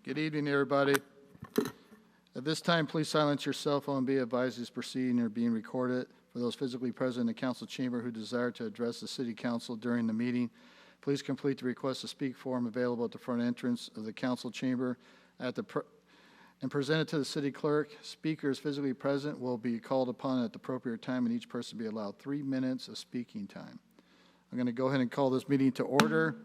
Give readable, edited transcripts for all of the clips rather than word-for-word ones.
Good evening, everybody. At this time, please silence your cell phone and be advised this proceeding are being recorded. For those physically present in the council chamber who desire to address the city council during the meeting, please complete the request to speak form available at the front entrance of the council chamber and present it to the city clerk. Speakers physically present will be called upon at the appropriate time, and each person will be allowed 3 minutes of speaking time. I'm going to go ahead and call this meeting to order.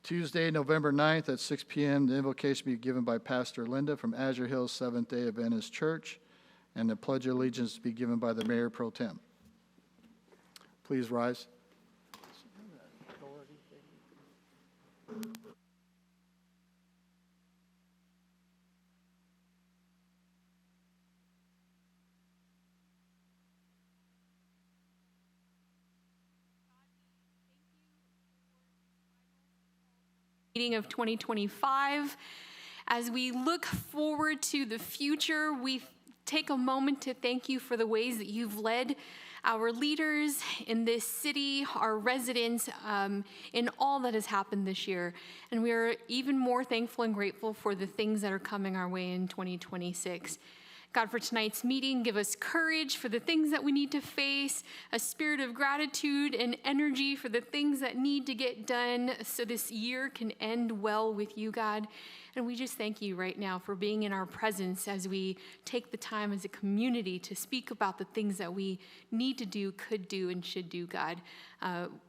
Tuesday, November 9th at 6 p.m., the invocation will be given by Pastor Linda from Azure Hills Seventh-day Adventist Church, and the Pledge of Allegiance to be given by the Mayor Pro Tem. Please rise. Meeting of 2025. As we look forward to the future, we take a moment to thank you for the ways that you've led our leaders in this city, our residents, in all that has happened this year. And we are even more thankful and grateful for the things that are coming our way in 2026. God, for tonight's meeting, give us courage for the things that we need to face, a spirit of gratitude and energy for the things that need to get done so this year can end well with you, God. And we just thank you right now for being in our presence as we take the time as a community to speak about the things that we need to do, could do, and should do, God.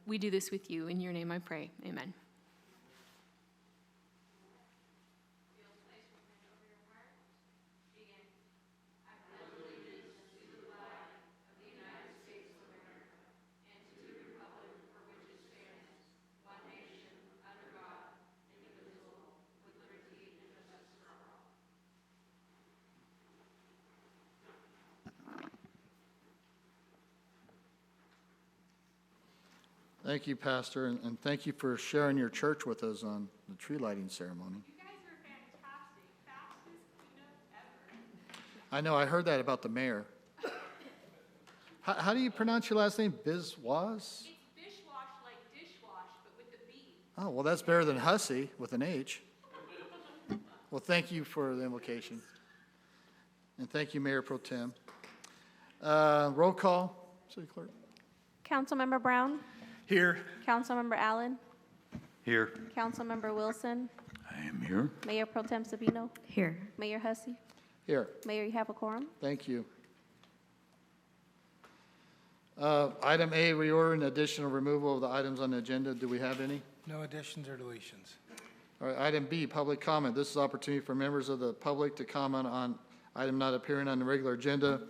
We do this with you. In your name I pray. Amen. Thank you, Pastor, and thank you for sharing your church with us on the tree lighting ceremony. You guys are fantastic. Fastest cleanup ever. I know, I heard that about the mayor. How do you pronounce your last name? Biswas? It's bishwash like dishwash, but with the B. Oh, well, that's better than Hussey with an H. Well, thank you for the invocation. And thank you, Mayor Pro Tem. Roll call, City Clerk. Councilmember Brown? Here. Councilmember Allen? Here. Councilmember Wilson? I am here. Mayor Pro Tem Sabino? Here. Mayor Hussey? Here. Mayor, you have a quorum? Thank you. Item A, reorder and additional removal of the items on the agenda. Do we have any? No additions or deletions. All right, item B, public comment. This is an opportunity for members of the public to comment on item not appearing on the regular agenda.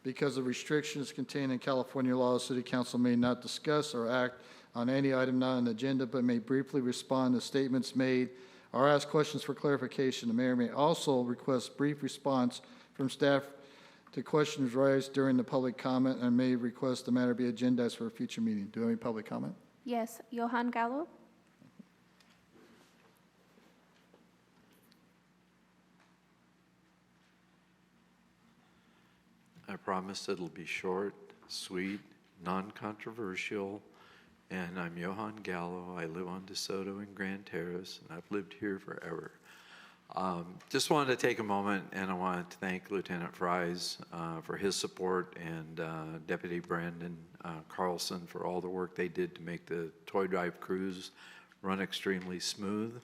Because of restrictions contained in California law, the City Council may not discuss or act on any item not on the agenda, but may briefly respond to statements made or ask questions for clarification. The mayor may also request brief response from staff to questions raised during the public comment and may request the matter be agendized for a future meeting. Do you have any public comment? Yes. Johan Gallo? I promise it'll be short, sweet, non-controversial, and I'm Johan Gallo. I live on DeSoto in Grand Terrace, and I've lived here forever. Just wanted to take a moment, and I want to thank Lieutenant Fries for his support and Deputy Brandon Carlson for all the work they did to make the toy drive cruise run extremely smooth.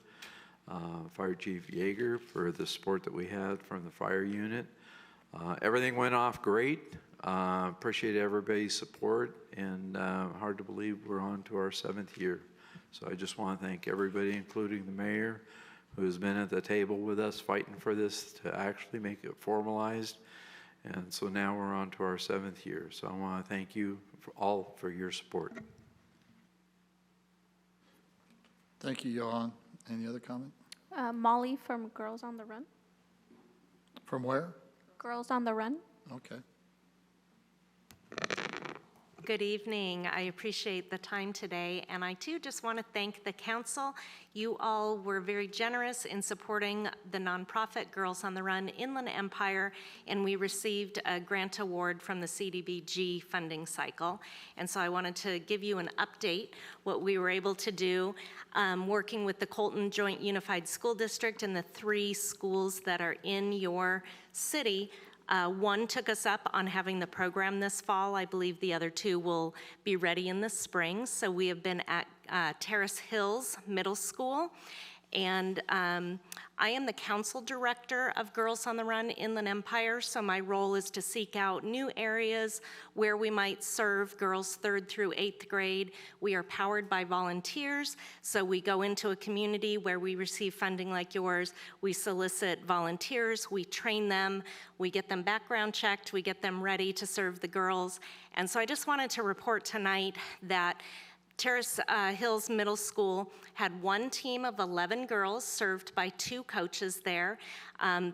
Fire Chief Yeager for the support that we had from the fire unit. Everything went off great. Appreciate everybody's support, and hard to believe we're on to our 7th year. So I just want to thank everybody, including the mayor, who's been at the table with us fighting for this to actually make it formalized. And so now we're on to our 7th year. So I want to thank you all for your support. Thank you, Johan. Any other comment? Molly from Girls on the Run? From where? Girls on the Run? Okay. Good evening. I appreciate the time today, and I too just want to thank the council. You all were very generous in supporting the nonprofit Girls on the Run Inland Empire, and we received a grant award from the CDBG funding cycle. And so I wanted to give you an update, what we were able to do, working with the Colton Joint Unified School District and the 3 schools that are in your city. One took us up on having the program this fall. I believe the other 2 will be ready in the spring. So we have been at Terrace Hills Middle School. And I am the council director of Girls on the Run Inland Empire, so my role is to seek out new areas where we might serve girls 3rd through 8th grade. We are powered by volunteers, so we go into a community where we receive funding like yours. We solicit volunteers, we train them, we get them background checked, we get them ready to serve the girls. And so I just wanted to report tonight that Terrace Hills Middle School had 1 team of 11 girls served by 2 coaches there.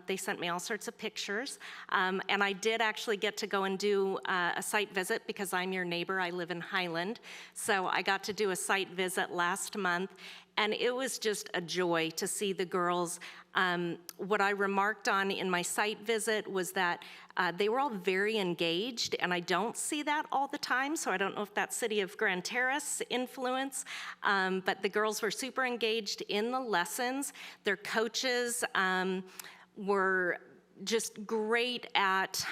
They sent me all sorts of pictures. And I did actually get to go and do a site visit because I'm your neighbor. I live in Highland. So I got to do a site visit last month. And it was just a joy to see the girls. What I remarked on in my site visit was that they were all very engaged, and I don't see that all the time, so I don't know if that's City of Grand Terrace influence, but the girls were super engaged in the lessons. Their coaches were just great at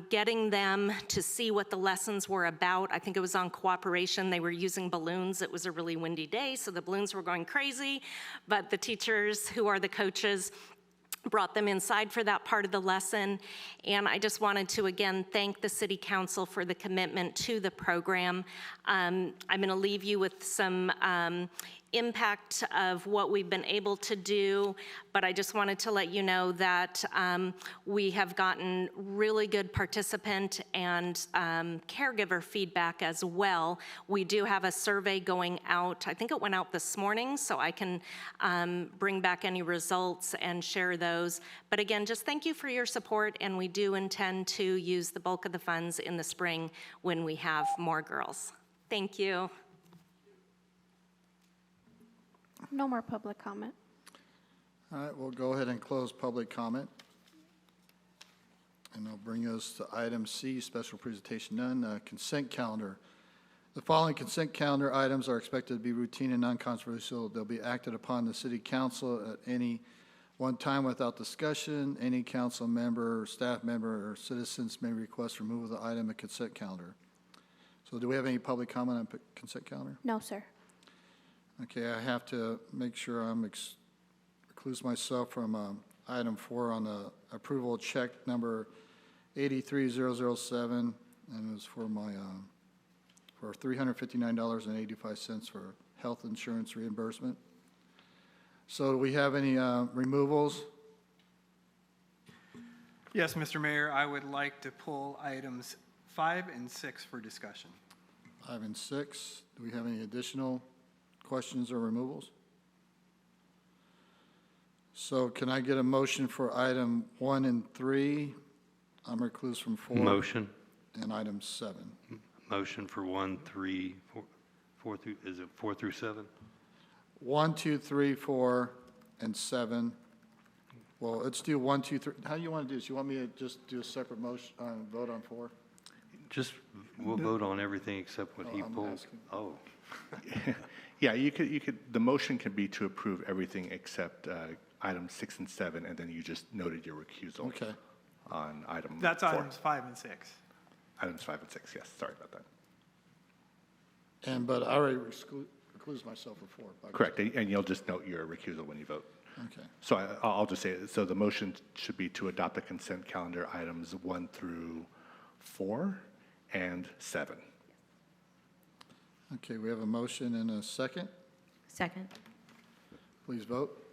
getting them to see what the lessons were about. I think it was on cooperation. They were using balloons. It was a really windy day, so the balloons were going crazy, but the teachers who are the coaches brought them inside for that part of the lesson. And I just wanted to, again, thank the City Council for the commitment to the program. I'm going to leave you with some impact of what we've been able to do, but I just wanted to let you know that we have gotten really good participant and caregiver feedback as well. We do have a survey going out. I think it went out this morning, so I can bring back any results and share those. But again, just thank you for your support, and we do intend to use the bulk of the funds in the spring when we have more girls. Thank you. No more public comment. All right, we'll go ahead and close public comment. And I'll bring us to item C, special presentation none, consent calendar. The following consent calendar items are expected to be routine and non-controversial. They'll be acted upon the City Council at any one time without discussion. Any council member, staff member, or citizens may request removal of the item of consent calendar. So do we have any public comment on consent calendar? No, sir. Okay, I have to make sure I'm recluse myself from item 4 on the approval check number 83007, and it was for my for $359.85 for health insurance reimbursement. So do we have any removals? Yes, Mr. Mayor, I would like to pull items 5 and 6 for discussion. 5 and 6. Do we have any additional questions or removals? So can I get a motion for item 1 and 3? I'm recluse from 4. Motion. And item 7. Motion for 1, 3, 4 through, is it 4 through 7? 1, 2, 3, 4, and 7. Well, let's do 1, 2, 3. How do you want to do this? You want me to just do a separate motion, vote on 4? Just, we'll vote on everything except what he I'm pulled. asking. Oh, Yeah, you could, the motion can be to approve everything except items 6 and 7, and then you just noted your recusal. Okay. On item That's 4. items 5 and 6. Items 5 and 6, yes, sorry about that. But I already recluse myself for 4. Correct, and you'll just note your recusal when you vote. Okay. So I'll just say, so the motion should be to adopt the consent calendar items 1 through 4 and 7. Okay, we have a motion and a second. Second. Please vote.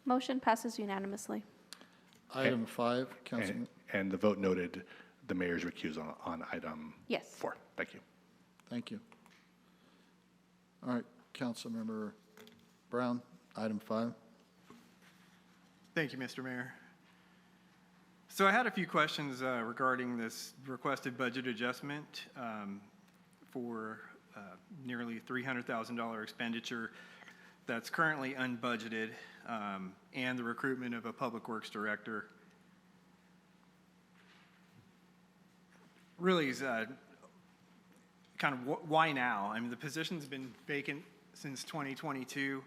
Motion passes unanimously. Item 5, Councilman. And the vote noted the mayor's recusal on item Yes. 4. Thank you. Thank you. All right, Councilmember Brown, item 5. Thank you, Mr. Mayor. So I had a few questions regarding this requested budget adjustment for nearly $300,000 expenditure that's currently unbudgeted, and the recruitment of a public works director. Really is kind of why now? I mean, the position's been vacant since 2022.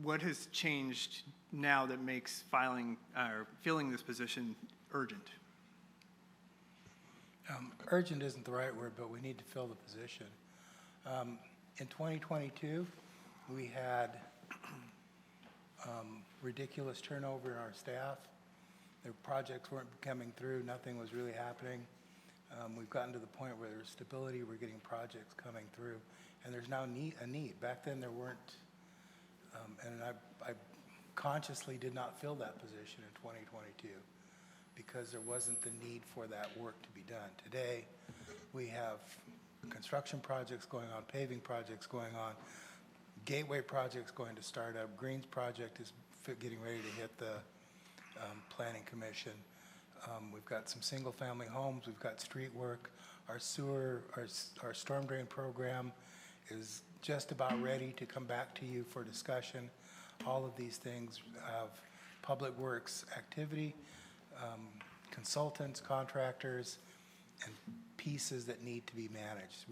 What has changed now that makes filling this position urgent? Urgent isn't the right word, but we need to fill the position. In 2022, we had ridiculous turnover in our staff. The projects weren't coming through, nothing was really happening. We've gotten to the point where there's stability, we're getting projects coming through, and there's now a need. Back then there weren't, and I consciously did not fill that position in 2022 because there wasn't the need for that work to be done. Today, we have construction projects going on, paving projects going on, gateway projects going to start up, Greens project is getting ready to hit the Planning Commission. We've got some single-family homes, we've got street work, our sewer, our storm drain program is just about ready to come back to you for discussion. All of these things have public works activity, consultants, contractors, and pieces that need to be managed.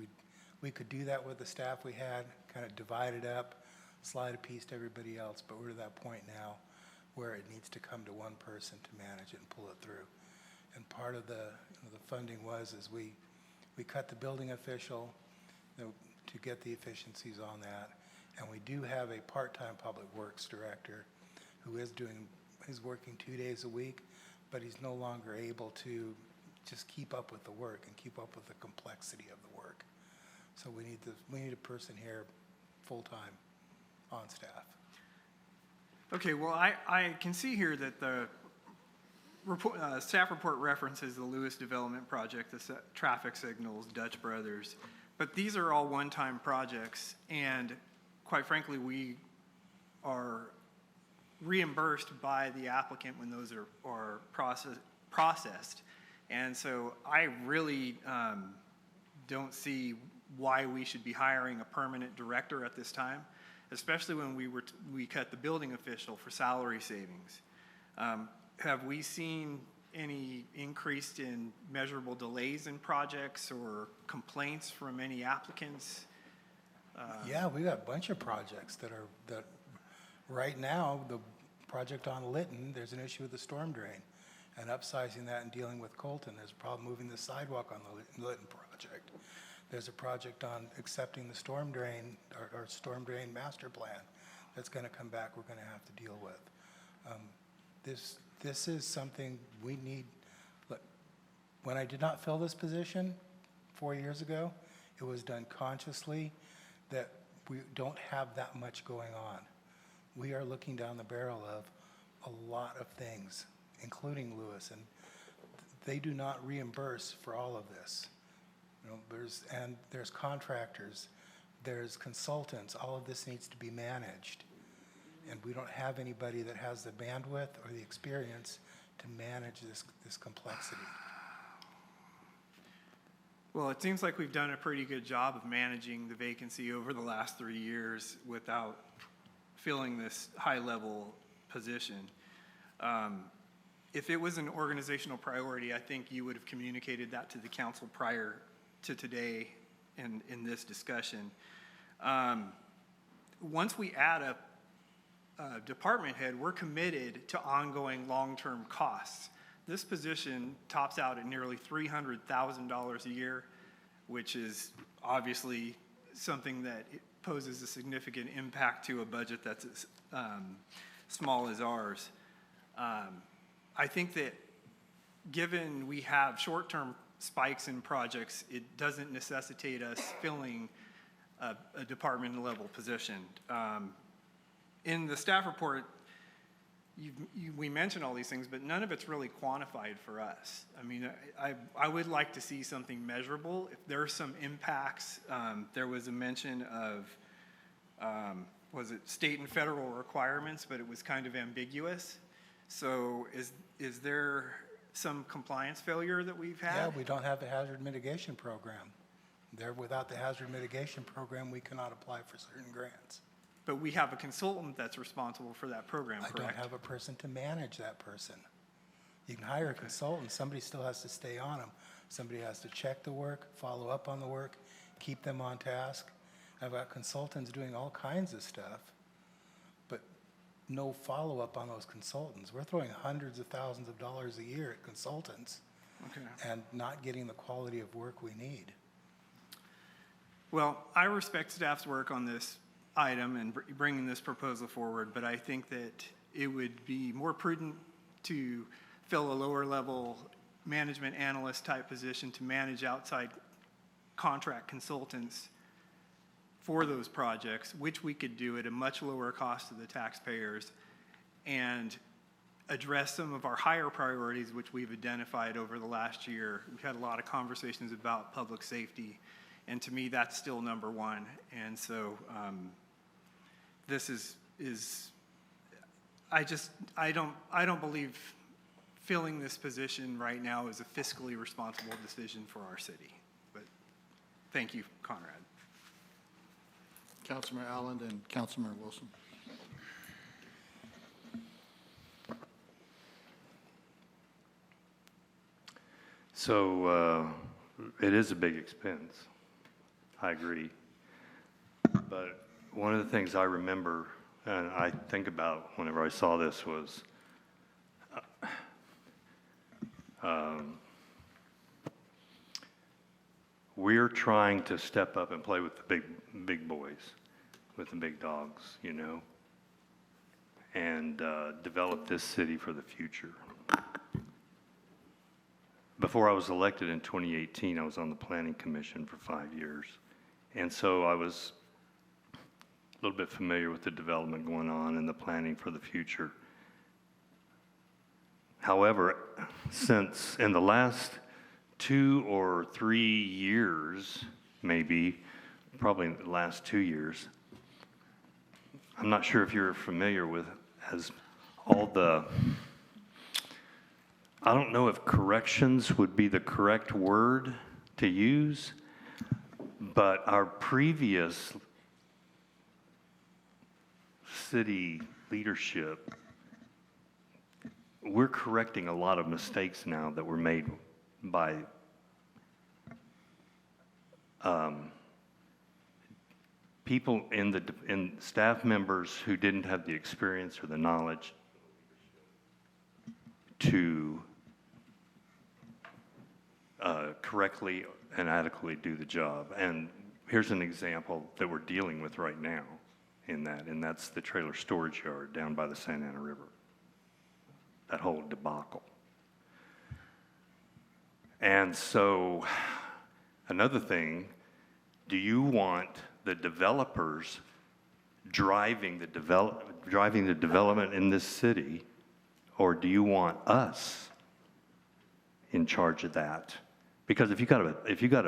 We could do that with the staff we had, kind of divide it up, slide a piece to everybody else, but we're to that point now where it needs to come to one person to manage it and pull it through. And part of the funding is we cut the building official to get the efficiencies on that. And we do have a part-time public works director who is working 2 days a week, but he's no longer able to just keep up with the work and keep up with the complexity of the work. So we need a person here full-time on staff. Okay, well, I can see here that the staff report references the Lewis Development Project, the traffic signals, Dutch Brothers, but these are all one-time projects, and quite frankly, we are reimbursed by the applicant when those are processed. And so I really don't see why we should be hiring a permanent director at this time, especially when we cut the building official for salary savings. Have we seen any increase in measurable delays in projects or complaints from any applicants? Yeah, we got a bunch of projects that right now, the project on Lytton, there's an issue with the storm drain and upsizing that and dealing with Colton. There's a problem moving the sidewalk on the Lytton project. There's a project on accepting the storm drain or storm drain master plan that's going to come back we're going to have to deal with. This is something we need. Look, when I did not fill this position 4 years ago, it was done consciously that we don't have that much going on. We are looking down the barrel of a lot of things, including Lewis, and they do not reimburse for all of this. You know, there's contractors, there's consultants, all of this needs to be managed. And we don't have anybody that has the bandwidth or the experience to manage this complexity. Well, it seems like we've done a pretty good job of managing the vacancy over the last 3 years without filling this high-level position. If it was an organizational priority, I think you would have communicated that to the council prior to today in this discussion. Once we add a department head, we're committed to ongoing long-term costs. This position tops out at nearly $300,000 a year, which is obviously something that poses a significant impact to a budget that's as small as ours. I think that given we have short-term spikes in projects, it doesn't necessitate us filling a department-level position. In the staff report, we mentioned all these things, but none of it's really quantified for us. I mean, I would like to see something measurable. If there are some impacts, there was a mention of, was it state and federal requirements, but it was kind of ambiguous. So is there some compliance failure that we've had? Yeah, we don't have the hazard mitigation program. Without the hazard mitigation program, we cannot apply for certain grants. But we have a consultant that's responsible for that program, I correct? don't have a person to manage that person. You can hire a consultant, somebody still has to stay on them. Somebody has to check the work, follow up on the work, keep them on task. I've got consultants doing all kinds of stuff, but no follow-up on those consultants. We're throwing hundreds of thousands of dollars a year at consultants Okay. and not getting the quality of work we need. Well, I respect staff's work on this item and bringing this proposal forward, but I think that it would be more prudent to fill a lower level management analyst type position to manage outside contract consultants for those projects, which we could do at a much lower cost to the taxpayers, and address some of our higher priorities, which we've identified over the last year. We've had a lot of conversations about public safety, and to me, that's still number one. And so this is I don't believe filling this position right now is a fiscally responsible decision for our city. But thank you, Conrad. Councilmember Allen and Councilmember Wilson. So it is a big expense. I agree. But one of the things I remember and I think about whenever I saw this was we're trying to step up and play with the big boys, with the big dogs, you know, and develop this city for the future. Before I was elected in 2018, I was on the Planning Commission for 5 years. And so I was a little bit familiar with the development going on and the planning for the future. However, since in the last 2 or 3 years, maybe, probably in the last 2 years, I'm not sure if you're familiar with as all the, I don't know if corrections would be the correct word to use, but our previous city leadership, we're correcting a lot of mistakes now that were made by people in staff members who didn't have the experience or the knowledge to correctly and adequately do the job. And here's an example that we're dealing with right now in that, and that's the trailer storage yard down by the Santa Ana River. That whole debacle. And so, another thing, do you want the developers driving the development in this city, or do you want us in charge of that? Because if you got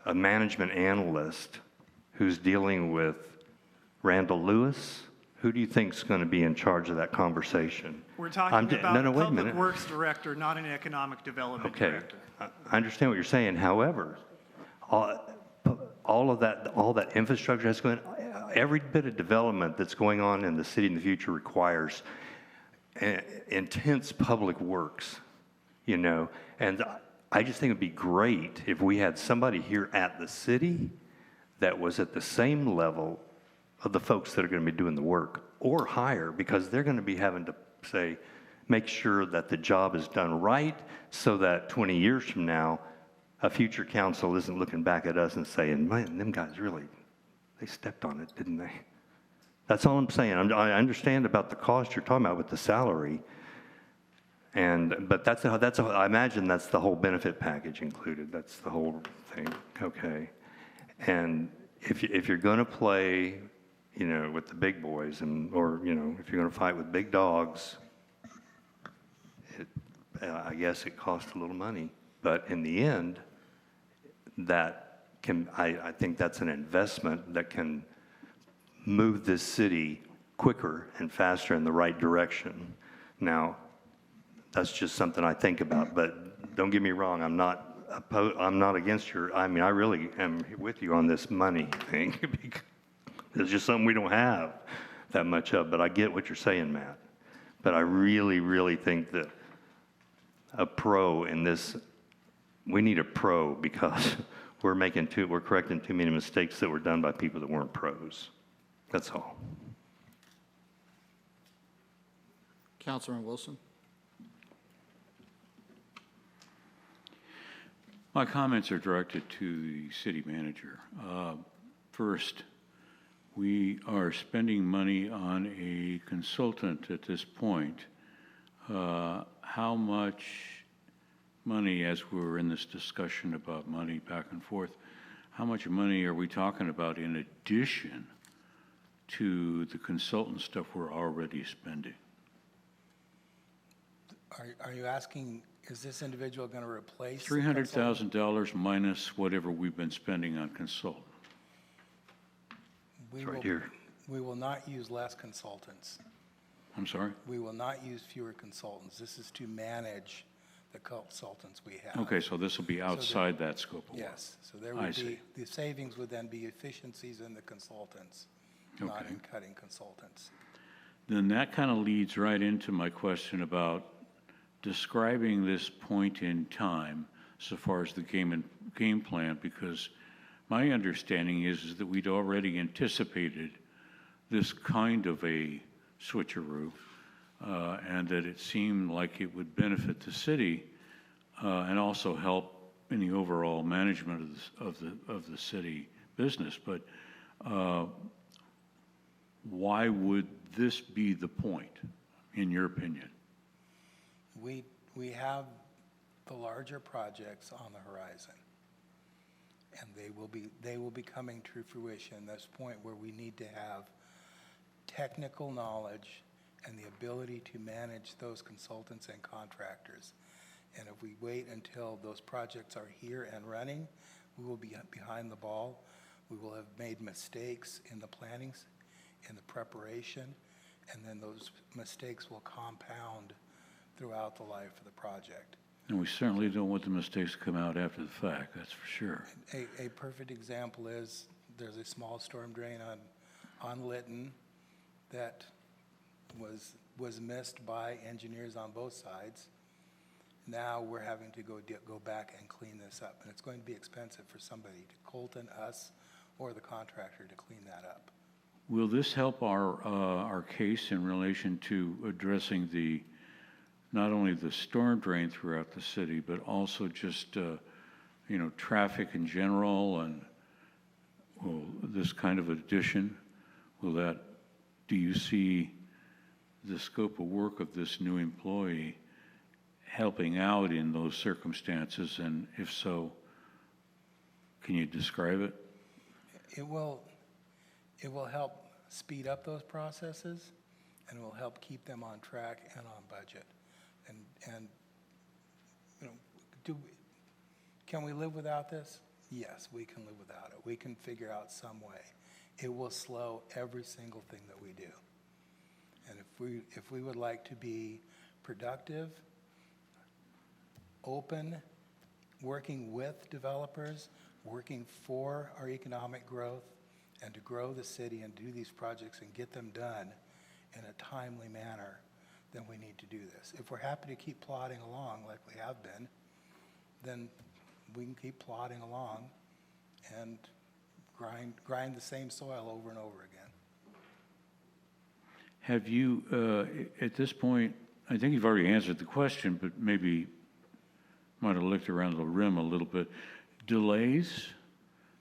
a management analyst who's dealing with Randall Lewis, who do you think is going to be in charge of that conversation? We're talking about a wait a public minute. works director, not an economic development Okay, director. I understand what you're saying. However, all that infrastructure that's going, every bit of development that's going on in the city in the future requires intense public works, you know. And I just think it'd be great if we had somebody here at the city that was at the same level of the folks that are going to be doing the work, or higher, because they're going to be having to say, make sure that the job is done right, so that 20 years from now, a future council isn't looking back at us and saying, man, them guys really, they stepped on it, didn't they? That's all I'm saying. I understand about the cost you're talking about with the salary, but I imagine that's the whole benefit package included. That's the whole thing. Okay, and if you're going to play, you know, with the big boys, or you know, if you're going to fight with big dogs, I guess it costs a little money. But in the end, I think that's an investment that can move this city quicker and faster in the right direction. Now, That's just something I think about, but don't get me wrong, I'm not against I really am with you on this money thing. It's just something we don't have that much of, but I get what you're saying, Matt. But I really, really think that a pro in this, we need a pro because we're correcting too many mistakes that were done by people that weren't pros. That's all. Councilman Wilson? My comments are directed to the city manager. First, we are spending money on a consultant at this point. How much money, as we're in this discussion about money back and forth, how much money are we talking about in addition to the consultant stuff we're already spending? Are you asking, is this individual going to replace? the consultant? $300,000 minus whatever we've been spending on consultant. We It's right will- here. We will not use less consultants. I'm sorry? We will not use fewer consultants. This is to manage the consultants we have. Okay, so this will be outside that scope of work. Yes, so there I would be, see. the savings would then be efficiencies in the consultants, not Okay. in cutting consultants. Then that kind of leads right into my question about describing this point in time so far as the game plan, because my understanding is that we'd already anticipated this kind of a switcheroo, and that it seemed like it would benefit the city and also help in the overall management of the city business. But why would this be the point, in your opinion? We have the larger projects on the horizon, and they will be coming to fruition. This point where we need to have technical knowledge and the ability to manage those consultants and contractors. And if we wait until those projects are here and running, we will be behind the ball. We will have made mistakes in the plannings, in the preparation, and then those mistakes will compound throughout the life of the project. And we certainly don't want the mistakes to come out after the fact, that's for sure. A perfect example is there's a small storm drain on Lytton that was missed by engineers on both sides. Now we're having to go back and clean this up, and it's going to be expensive for somebody, to Colton, us, or the contractor to clean that up. Will this help our case in relation to addressing not only the storm drain throughout the city, but also just, traffic in general, and this kind of addition? Do you see the scope of work of this new employee helping out in those circumstances? And if so, can you describe it? It will help speed up those processes, and it will help keep them on track and on budget. And can we live without this? Yes, we can live without it. We can figure out some way. It will slow every single thing that we do. And if we would like to be productive, open, working with developers, working for our economic growth, and to grow the city and do these projects and get them done in a timely manner, then we need to do this. If we're happy to keep plodding along like we have been, then we can keep plodding along and grind the same soil over and over again. Have you, at this point, I think you've already answered the question, but maybe might have looked around the rim a little bit. Delays?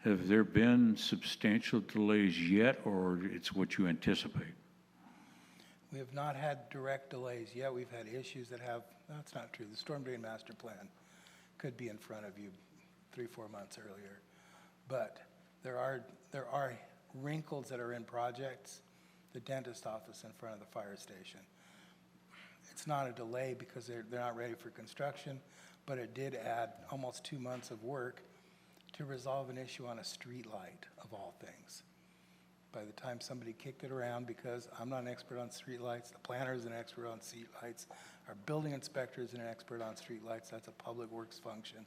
Have there been substantial delays yet, or it's what you anticipate? We have not had direct delays yet. We've had issues that's not true. The Storm Drain Master Plan could be in front of you 3-4 months earlier. But there are wrinkles that are in projects. The dentist office in front of the fire station. It's not a delay because they're not ready for construction, but it did add almost 2 months of work to resolve an issue on a street light, of all things. By the time somebody kicked it around, because I'm not an expert on streetlights, the planner is an expert on streetlights, our building inspector is an expert on streetlights, that's a public works function.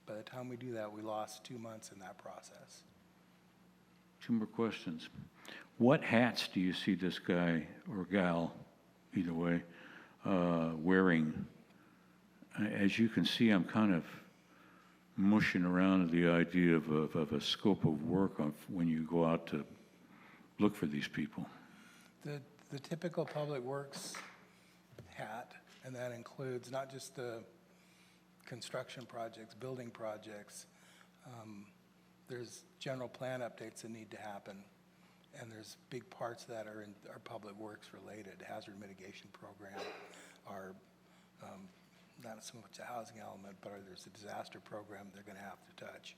By the time we do that, we lost 2 months in that process. 2 more questions. What hats do you see this guy or gal, either way, wearing? As you can see, I'm kind of mushing around the idea of a scope of work when you go out to look for these people. The typical public works hat, and that includes not just the construction projects, building projects. There's general plan updates that need to happen, and there's big parts that are in our public works related, hazard mitigation program, our, not so much a housing element, but there's a disaster program they're gonna have to touch.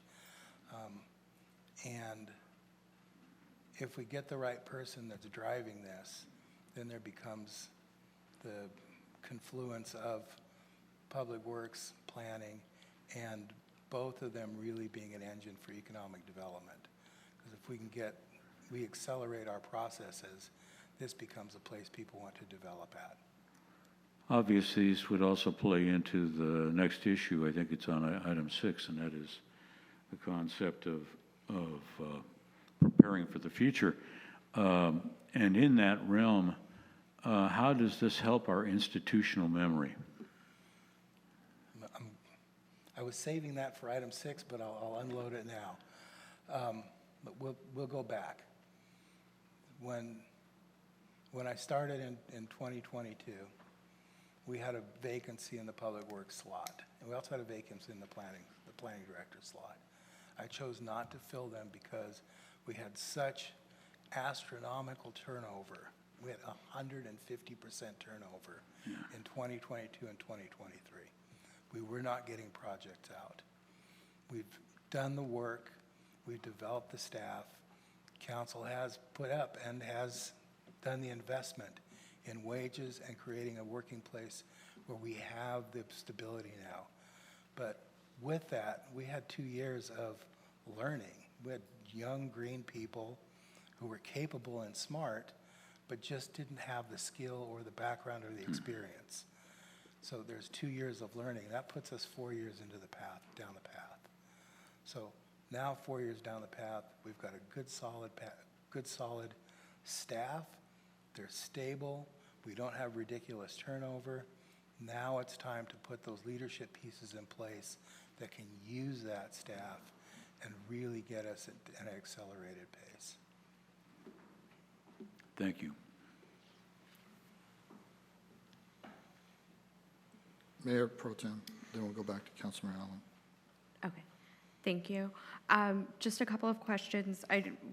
And if we get the right person that's driving this, then there becomes the confluence of public works, planning, and both of them really being an engine for economic development. Because if we accelerate our processes, this becomes a place people want to develop at. Obviously, this would also play into the next issue. I think it's on item 6, and that is the concept of preparing for the future. And in that realm, how does this help our institutional memory? I was saving that for item 6, but I'll unload it now. But we'll go back. When I started in 2022, we had a vacancy in the public works slot, and we also had a vacancy in the planning director slot. I chose not to fill them because we had such astronomical turnover. We had 150% turnover in 2022 and 2023. We were not getting projects out. We've done the work, we've developed the staff, council has put up and has done the investment in wages and creating a working place where we have the stability now. But with that, we had 2 years of learning. We had young green people who were capable and smart, but just didn't have the skill or the background or the experience. So there's 2 years of learning. That puts us 4 years into the path, down the path. So now 4 years down the path, we've got a good solid staff. They're stable. We don't have ridiculous turnover. Now it's time to put those leadership pieces in place that can use that staff and really get us at an accelerated pace. Thank you. Mayor Pro Tem, then we'll go back to Councilmember Allen. Okay, thank you. Just a couple of questions.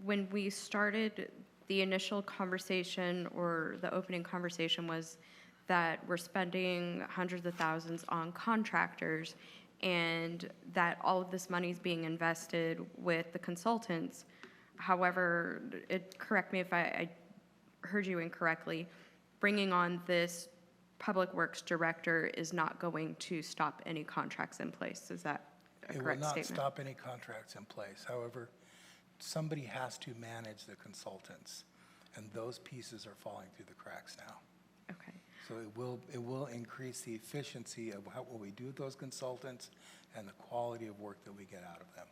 When we started, the initial conversation or the opening conversation was that we're spending hundreds of thousands on contractors and that all of this money is being invested with the consultants. However, correct me if I heard you incorrectly, bringing on this public works director is not going to stop any contracts in place. Is that a correct statement? It will not stop any contracts in place. However, somebody has to manage the consultants, and those pieces are falling through the cracks now. Okay. So it will increase the efficiency of what we do with those consultants and the quality of work that we get out of them.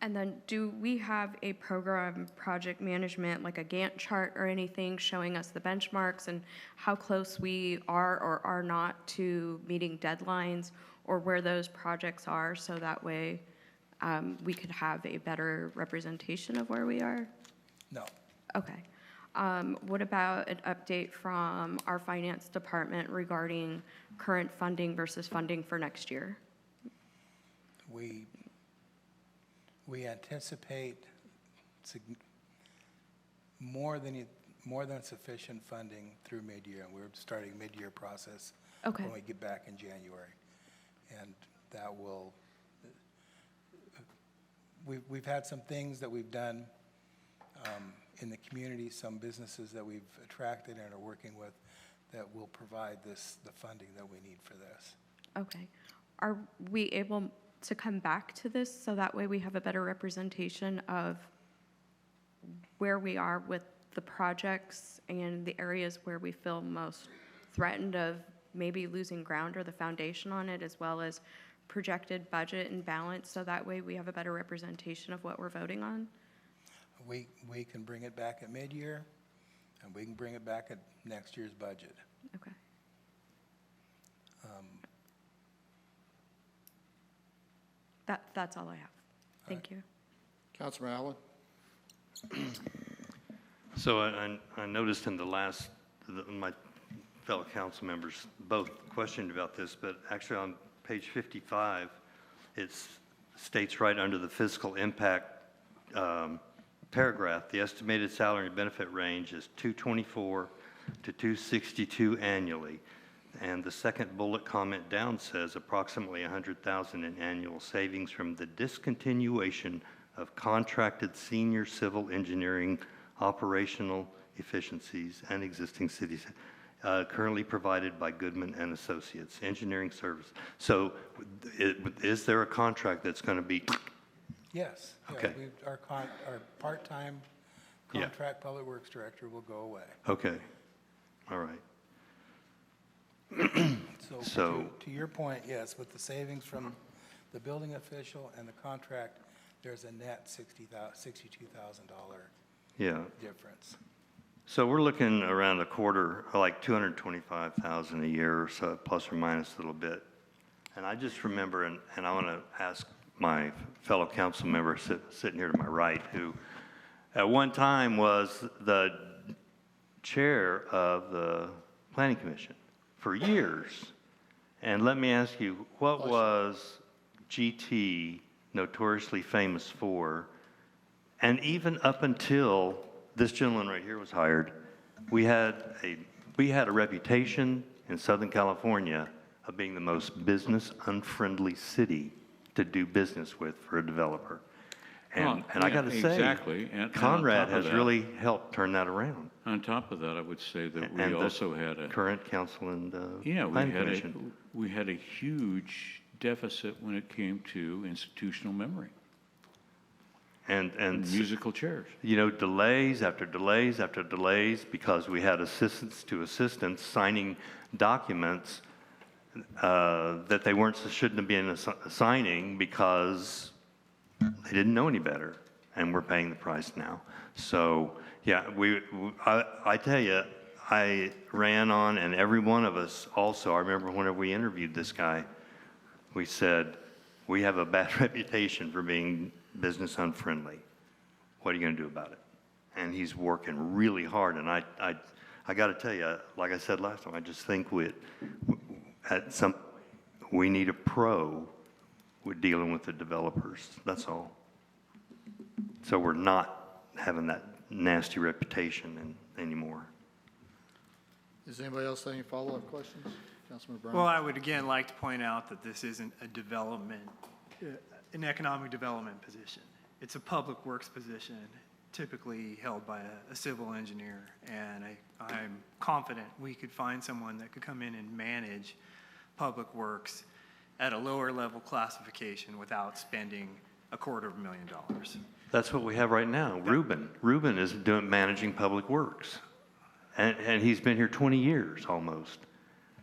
And then do we have a program project management, like a Gantt chart or anything showing us the benchmarks and how close we are or are not to meeting deadlines or where those projects are so that way we could have a better representation of where we are? No. Okay. What about an update from our finance department regarding current funding versus funding for next year? We anticipate more than sufficient funding through mid-year, and we're starting mid-year process Okay. when we get back in January. And that will, we've had some things that we've done in the community, some businesses that we've attracted and are working with that will provide the funding that we need for this. Okay. Are we able to come back to this so that way we have a better representation of where we are with the projects and the areas where we feel most threatened of maybe losing ground or the foundation on it, as well as projected budget and balance, so that way we have a better representation of what we're voting on? We can bring it back at mid-year, and we can bring it back at next year's budget. Okay. That's all I have. Thank you. Councilman Allen? So I noticed in the last, my fellow council members both questioned about this, but actually on page 55, it states right under the fiscal impact paragraph, the estimated salary and benefit range is 224 to 262 annually. And the second bullet comment down says approximately 100,000 in annual savings from the discontinuation of contracted senior civil engineering operational efficiencies and existing cities currently provided by Goodman and Associates Engineering Service. So is there a contract that's going to be? Yes. Yeah, Okay. Our part-time Yeah. contract public works director will go away. Okay, all right. So to your point, yes, with the savings from the building official and the contract, there's a net $62,000 Yeah. difference. So we're looking around a quarter, like 225,000 a year or so, plus or minus a little bit. And I just remember, and I want to ask my fellow council member sitting here to my right, who at one time was the chair of the Planning Commission for years. And let me ask you, what was GT notoriously famous for? And even up until this gentleman right here was hired, we had a reputation in Southern California of being the most business unfriendly city to do business with for a developer. And I got to say, exactly. And Conrad on top of has that- really helped turn that around. On top of that, I would say that we And the also had a, current council and yeah, planning commission. we had a huge deficit when it came to institutional memory And musical chairs. you know, delays after delays after delays because we had assistants to assistants signing documents that they shouldn't have been signing because they didn't know any better, and we're paying the price now. So yeah, I tell you, I ran on, and every one of us also. I remember whenever we interviewed this guy, we said we have a bad reputation for being business unfriendly. What are you going to do about it? And he's working really hard. And I got to tell you, like I said last time, I just think we need a pro with dealing with the developers. That's all. So we're not having that nasty reputation anymore. Does anybody else have any follow-up questions? Councilman Brown? Well, I would again like to point out that this isn't an economic development position. It's a public works position, typically held by a civil engineer. And I'm confident we could find someone that could come in and manage public works at a lower level classification without spending $250,000. That's what we have right now. Ruben is managing public works. And he's been here 20 years almost.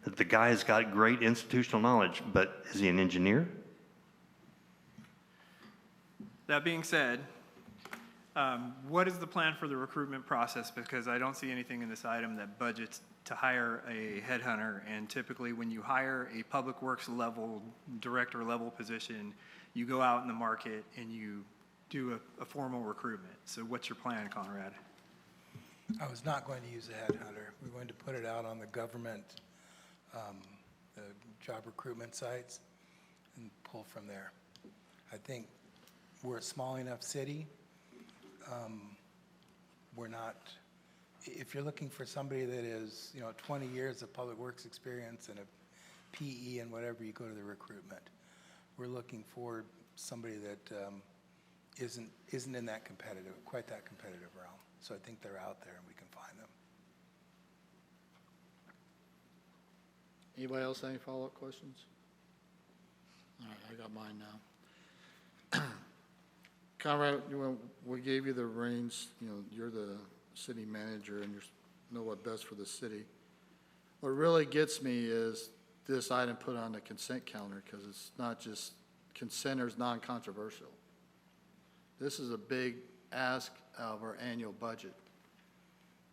The guy has got great institutional knowledge, but is he an engineer? That being said, what is the plan for the recruitment process? Because I don't see anything in this item that budgets to hire a headhunter. And typically when you hire a public works level, director level position, you go out in the market and you do a formal recruitment. So what's your plan, Conrad? I was not going to use a headhunter. We're going to put it out on the government, the job recruitment sites and pull from there. I think we're a small enough city. We're not, if you're looking for somebody that is, 20 years of public works experience and a PE and whatever, you go to the recruitment. We're looking for somebody that isn't in that quite that competitive realm. So I think they're out there and we can find them. Anybody else have any follow-up questions? All right, I got mine now. Conrad, we gave you the reins, you're the city manager and you know what best for the city. What really gets me is this item put on the consent calendar, because it's not just consent or is non-controversial. This is a big ask of our annual budget.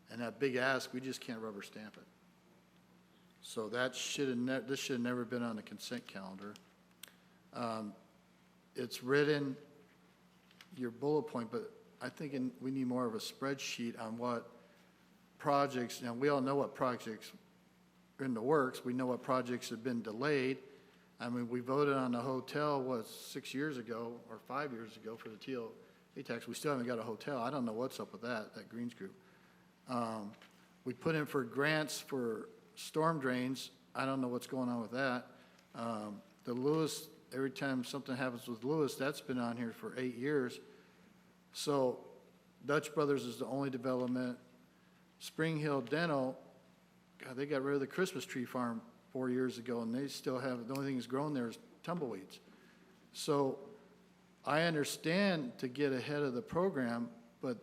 And that big ask, we just can't rubber stamp it. So this should have never been on the consent calendar. It's written, your bullet point, but I think we need more of a spreadsheet on what projects, we all know what projects are in the works. We know what projects have been delayed. I mean, we voted on the hotel, 6 years ago or 5 years ago for the TLA tax. We still haven't got a hotel. I don't know what's up with that Greens group. We put in for grants for storm drains. I don't know what's going on with that. The Lewis, every time something happens with Lewis, that's been on here for 8 years. So Dutch Brothers is the only development. Spring Hill Dental, God, they got rid of the Christmas tree farm 4 years ago, and they still have, the only thing that's grown there is tumbleweeds. So I understand to get ahead of the program, but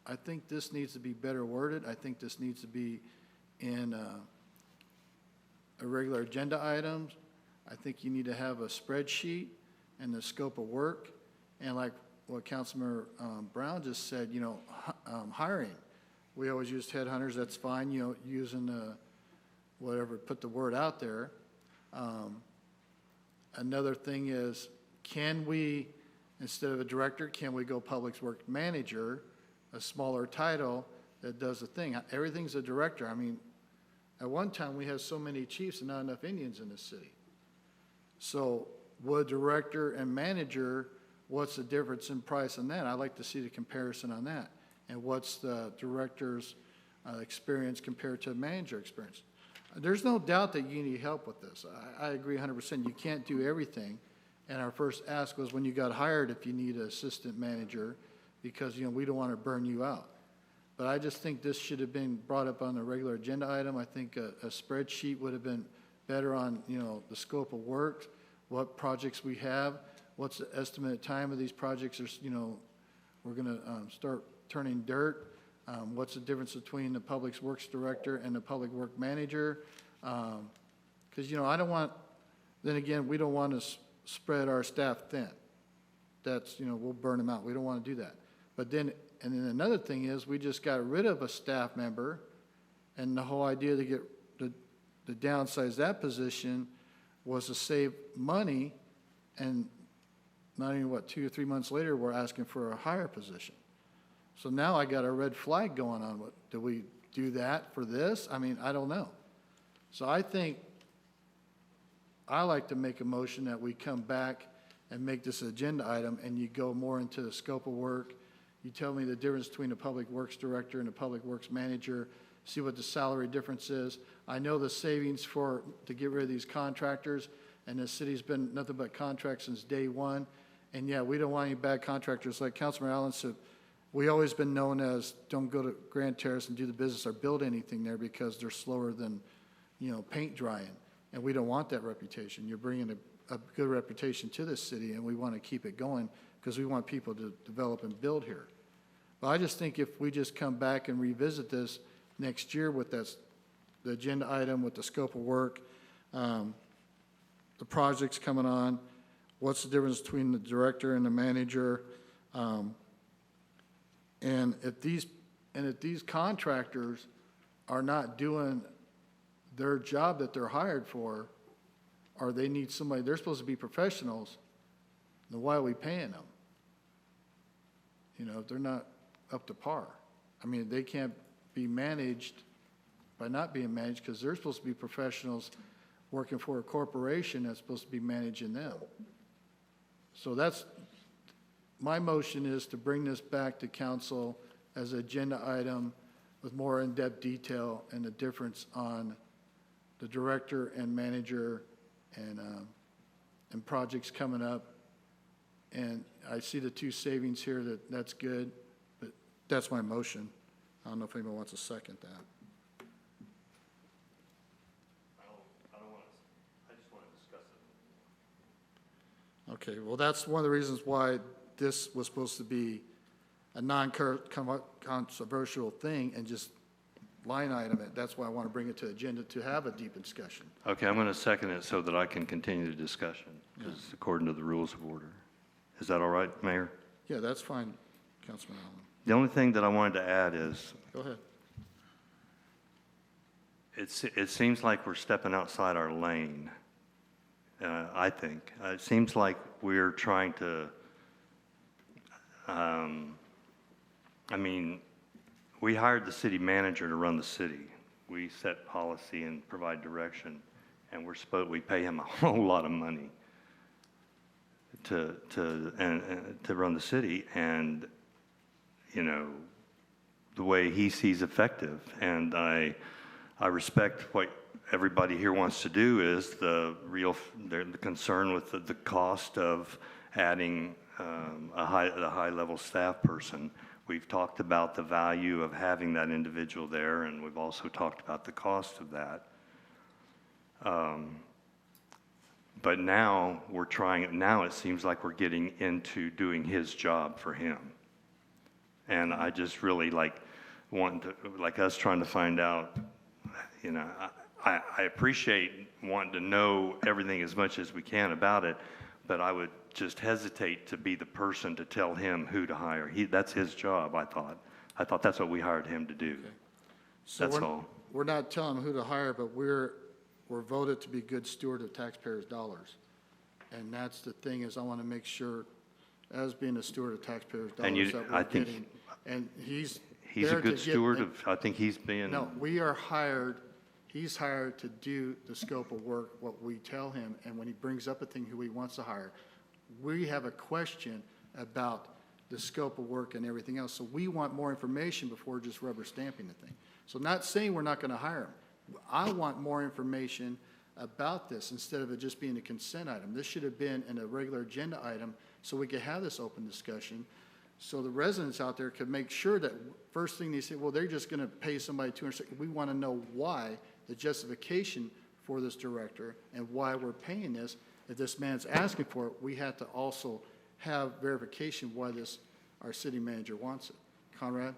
I think this needs to be better worded. I think this needs to be in a regular agenda items. I think you need to have a spreadsheet and the scope of work. And like what Councilmember Brown just said, hiring. We always used headhunters, that's fine, using whatever, put the word out there. Another thing is, can we, instead of a director, can we go public works manager, a smaller title that does the thing? Everything's a director. I mean, at one time we had so many chiefs and not enough Indians in this city. So would director and manager, what's the difference in price on that? I'd like to see the comparison on that. And what's the director's experience compared to manager experience? There's no doubt that you need help with this. I agree 100%. You can't do everything. And our first ask was when you got hired if you need an assistant manager, because we don't want to burn you out. But I just think this should have been brought up on the regular agenda item. I think a spreadsheet would have been better on the scope of work, what projects we have, what's the estimated time of these projects. We're going to start turning dirt. What's the difference between the public works director and the public work manager? Because I don't want. Then again, we don't want to spread our staff thin. That's we'll burn them out. We don't want to do that. But then, and then another thing is, we just got rid of a staff member, and the whole idea to get to downsize that position was to save money, and not even 2 or 3 months later, we're asking for a higher position. So now I got a red flag going on. Do we do that for this? I mean, I don't know. So I think I like to make a motion that we come back and make this agenda item, and you go more into the scope of work. You tell me the difference between a public works director and a public works manager, see what the salary difference is. I know the savings to get rid of these contractors, and the city's been nothing but contracts since day one. And yeah, we don't want any bad contractors. Like Councilman Allen said, we always been known as don't go to Grand Terrace and do the business or build anything there because they're slower than, paint drying. And we don't want that reputation. You're bringing a good reputation to this city, and we want to keep it going because we want people to develop and build here. But I just think if we just come back and revisit this next year with the agenda item, with the scope of work, the projects coming on, what's the difference between the director and the manager, and if these contractors are not doing their job that they're hired for, or they need somebody, they're supposed to be professionals, then why are we paying them? If they're not up to par. I mean, they can't be managed by not being managed because they're supposed to be professionals working for a corporation that's supposed to be managing them. So my motion is to bring this back to council as an agenda item with more in-depth detail and the difference on the director and manager and projects coming up. And I see the 2 savings here, that's good, but that's my motion. I don't know if anyone wants to second that. I don't want to, I just want to discuss it. Okay, well, that's one of the reasons why this was supposed to be a non-controversial thing and just line item it. That's why I want to bring it to agenda to have a deep discussion. Okay, I'm going to second it so that I can continue the discussion, because according to the rules of order. Is that all right, Mayor? Yeah, that's fine, Councilman Allen. The only thing that I wanted to add is, Go ahead. it seems like we're stepping outside our lane, I think. It seems like we're trying to, we hired the city manager to run the city. We set policy and provide direction, and we pay him a whole lot of money to run the city, and, you know, the way he sees effective. And I respect what everybody here wants to do is the concern with the cost of adding a high-level staff person. We've talked about the value of having that individual there, and we've also talked about the cost of that. But now it seems like we're getting into doing his job for him. And I just really like us trying to find out, you know, I appreciate wanting to know everything as much as we can about it, but I would just hesitate to be the person to tell him who to hire. That's his job, I thought. I thought that's what we hired him to do. Okay. So That's all. We're not telling him who to hire, but we're voted to be good steward of taxpayers' dollars. And that's the thing, is I want to make sure, as being a steward of taxpayers' dollars, that we're getting. And he's a good steward I think he's being. No, he's hired to do the scope of work, what we tell him, and when he brings up a thing who he wants to hire, we have a question about the scope of work and everything else. So we want more information before just rubber stamping the thing. So not saying we're not going to hire him. I want more information about this instead of it just being a consent item. This should have been in a regular agenda item so we could have this open discussion, so the residents out there could make sure that first thing they say, well, they're just going to pay somebody $200. We want to know why, the justification for this director, and why we're paying this. If this man's asking for it, we have to also have verification why our city manager wants it. Conrad?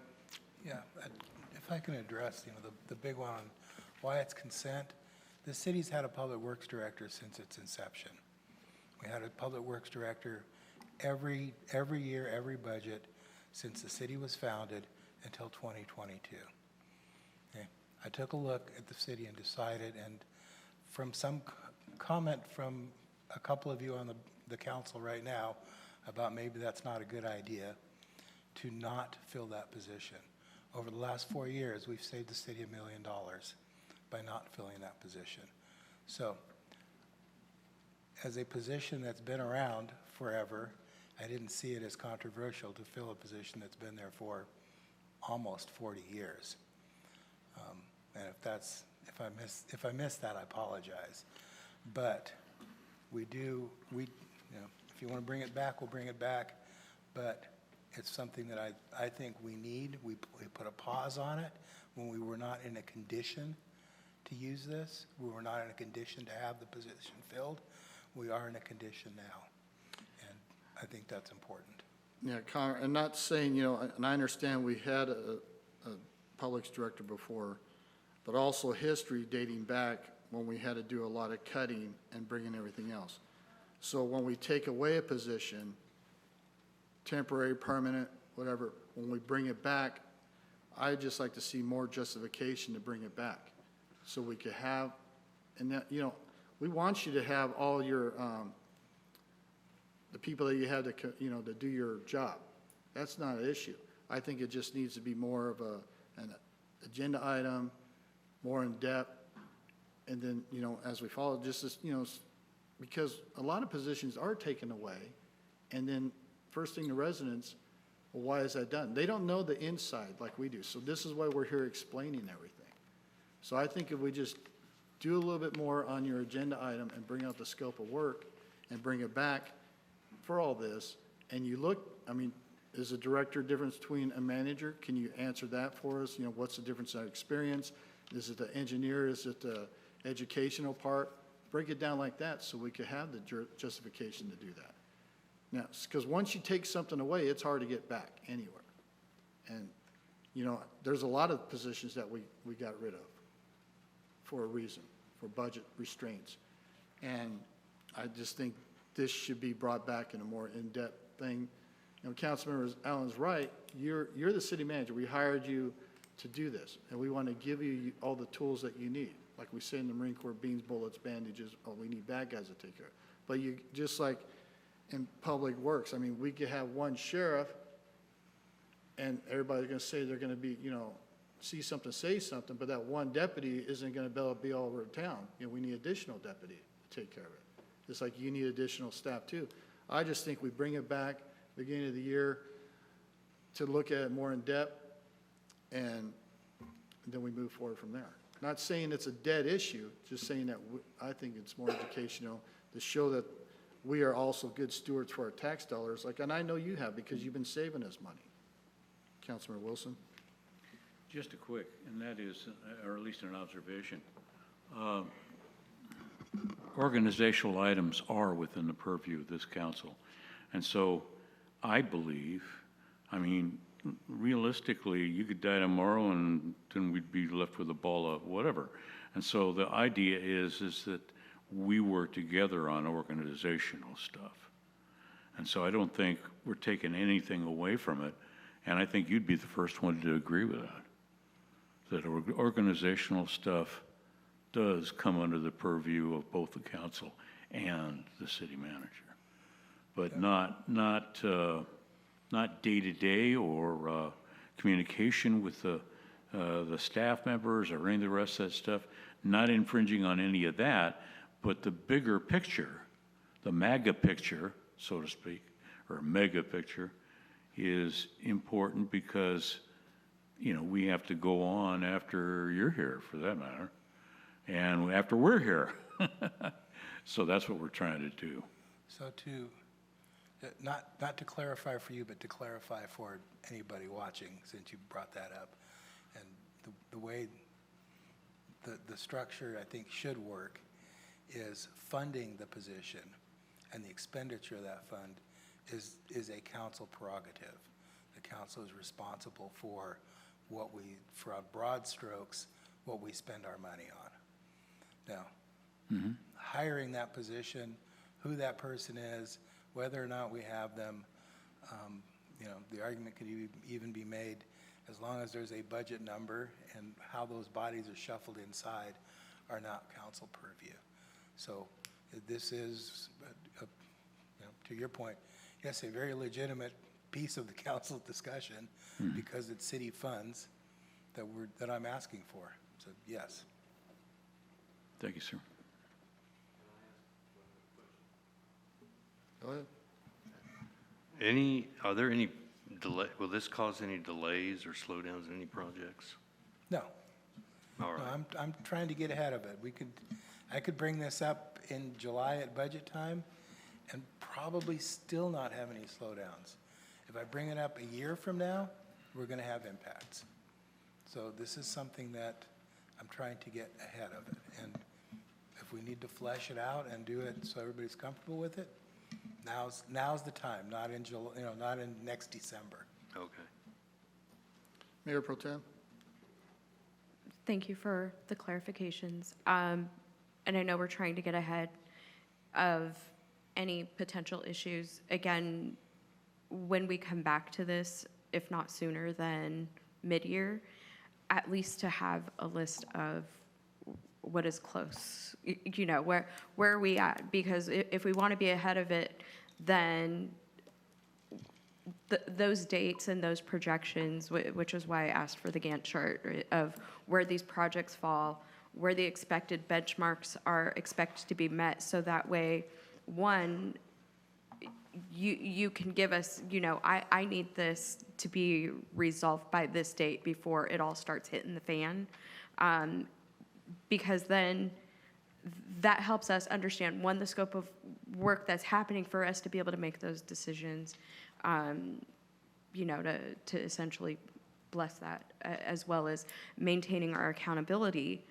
Yeah, if I can address, the big one on why it's consent. The city's had a public works director since its inception. We had a public works director every year, every budget since the city was founded until 2022. Okay. I took a look at the city and decided, and from some comment from a couple of you on the council right now about maybe that's not a good idea, to not fill that position. Over the last 4 years, we've saved the city $1 million by not filling that position. So, as a position that's been around forever, I didn't see it as controversial to fill a position that's been there for almost 40 years. And if I missed that, I apologize. But if you want to bring it back, we'll bring it back. But it's something that I think we need. We put a pause on it when we were not in a condition to use this. We were not in a condition to have the position filled. We are in a condition now. And I think that's important. Yeah, Connor, I'm not saying, and I understand we had a publics director before, but also history dating back when we had to do a lot of cutting and bringing everything else. So when we take away a position, temporary, permanent, whatever, when we bring it back, I'd just like to see more justification to bring it back. So we could have, and that, we want you to have all your, the people that you have to do your job. That's not an issue. I think it just needs to be more of an agenda item, more in depth, and then, as we follow, just as, because a lot of positions are taken away, and then first thing the residents, well, why is that done? They don't know the inside like we do. So this is why we're here explaining everything. So I think if we just do a little bit more on your agenda item and bring out the scope of work and bring it back for all this, and you look, is a director difference between a manager? Can you answer that for us? What's the difference in experience? Is it the engineer? Is it the educational part? Break it down like that so we could have the justification to do that. Now, because once you take something away, it's hard to get back anywhere. And, you know, there's a lot of positions that we got rid of for a reason, for budget restraints. And I just think this should be brought back in a more in-depth thing. You know, Councilmember Allen's right. You're the city manager. We hired you to do this, and we want to give you all the tools that you need. Like we say in the Marine Corps, beans, bullets, bandages. Oh, we need bad guys to take care of it. But you, just like in public works, I mean, we could have one sheriff, and everybody's going to say they're going to be, you know, see something, say something, but that one deputy isn't going to be all over town. You know, we need additional deputy to take care of it. Just like you need additional staff too. I just think we bring it back beginning of the year to look at it more in depth, and then we move forward from there. Not saying it's a dead issue, just saying that I think it's more educational to show that we are also good stewards for our tax dollars. Like, and I know you have because you've been saving us money. Councilmember Wilson. Just a quick, and that is, or at least an observation. Organizational items are within the purview of this council. And so I believe, I mean, realistically, you could die tomorrow and then we'd be left with a ball of whatever. And so the idea is that we work together on organizational stuff. And so I don't think we're taking anything away from it. And I think you'd be the first one to agree with that. That organizational stuff does come under the purview of both the council and the city manager. But not day-to-day or communication with the staff members or any of the rest of that stuff, not infringing on any of that, but the bigger picture, the MAGA picture, so to speak, or mega picture, is important because, you know, we have to go on after you're here, for that matter, and after we're here. So that's what we're trying to do. So not to clarify for you, but to clarify for anybody watching, since you brought that up, and the way the structure, I think, should work is funding the position and the expenditure of that fund is a council prerogative. The council is responsible for for broad strokes, what we spend our money on. Now, hiring that position, who that person is, whether or not we have them, you know, the argument could even be made as long as there's a budget number and how those bodies are shuffled inside are not council purview. So this is, you know, to your point, yes, a very legitimate piece of the council discussion because it's city funds that I'm asking for. So yes. Thank you, sir. Go ahead. Are there any will this cause any delays or slowdowns in any projects? No. All right. No, I'm trying to get ahead of it. I could bring this up in July at budget time and probably still not have any slowdowns. If I bring it up a year from now, we're going to have impacts. So this is something that I'm trying to get ahead of it. And if we need to flesh it out and do it so everybody's comfortable with it, now's the time, not in July, you know, not in next December. Okay. Mayor Pro Tem. Thank you for the clarifications. And I know we're trying to get ahead of any potential issues. Again, when we come back to this, if not sooner than mid-year, at least to have a list of what is close, you know, where are we at? Because if we want to be ahead of it, then those dates and those projections, which is why I asked for the Gantt chart of where these projects fall, where the expected benchmarks are expected to be met, so that way, one, you can give us, you know, I need this to be resolved by this date before it all starts hitting the fan. Because then that helps us understand, one, the scope of work that's happening for us to be able to make those decisions, you know, to essentially bless that, as well as maintaining our accountability,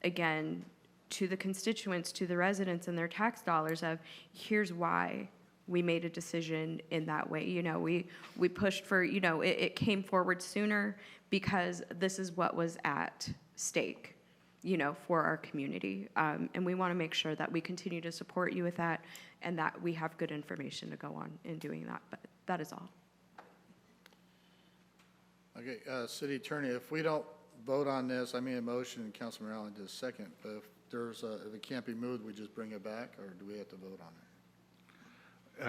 again, to the constituents, to the residents and their tax dollars of, here's why we made a decision in that way. You know, we pushed for, you know, it came forward sooner because this is what was at stake, you know, for our community. And we want to make sure that we continue to support you with that and that we have good information to go on in doing that. But that is all. Okay, City Attorney, if we don't vote on this, I made a motion and Councilman Allen did a second, but if it can't be moved, we just bring it back, or do we have to vote on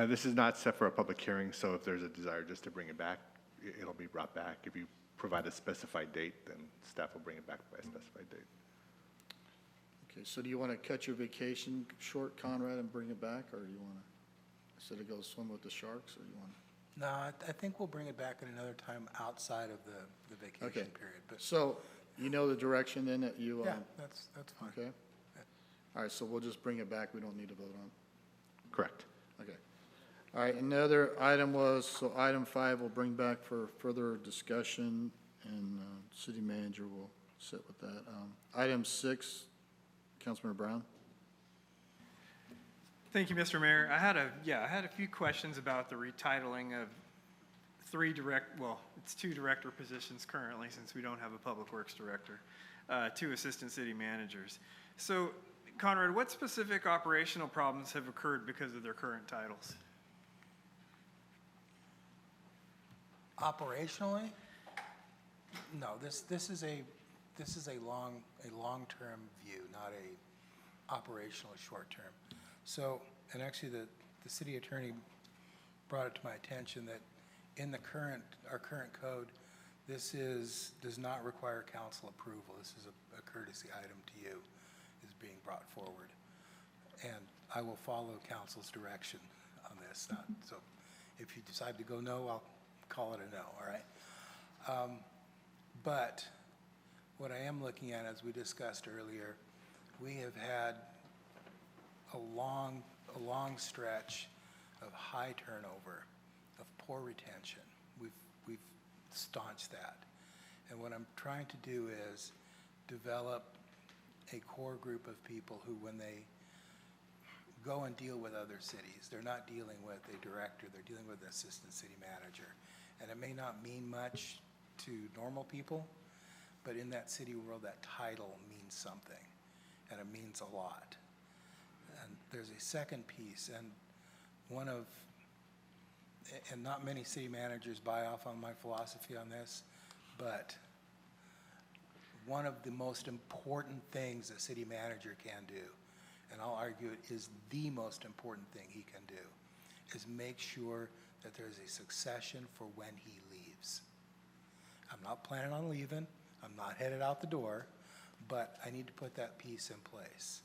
it? This is not set for a public hearing, so if there's a desire just to bring it back, it'll be brought back. If you provide a specified date, then staff will bring it back by a specified date. Okay, so do you want to cut your vacation short, Conrad, and bring it back, or do you want to, instead of go swim with the sharks, or you want to? No, I think we'll bring it back at another time outside of the vacation Okay. period. But So, you know the direction then that you, yeah, that's fine. okay? All right, so we'll just bring it back, we don't need to vote on it. Correct. Okay. All right, another item was, so item 5 we'll bring back for further discussion, and city manager will sit with that. Item 6, Councilmember Brown. Thank you, Mr. Mayor. I had a few questions about the retitling of it's 2 director positions currently, since we don't have a public works director, 2 assistant city managers. So, Conrad, what specific operational problems have occurred because of their current titles? Operationally, no, this is a long-term view, not a operational short-term. So, and actually the city attorney brought it to my attention that in our current code, this does not require council approval. This is a courtesy item to you, is being brought forward. And I will follow council's direction on this. So if you decide to go no, I'll call it a no, all right? But what I am looking at, as we discussed earlier, we have had a long stretch of high turnover, of poor retention. We've staunched that. And what I'm trying to do is develop a core group of people who, when they go and deal with other cities, they're not dealing with a director, they're dealing with an assistant city manager. And it may not mean much to normal people, but in that city world, that title means something, and it means a lot. And there's a second piece, and not many city managers buy off on my philosophy on this, but one of the most important things a city manager can do, and I'll argue it is the most important thing he can do, is make sure that there's a succession for when he leaves. I'm not planning on leaving, I'm not headed out the door, but I need to put that piece in place.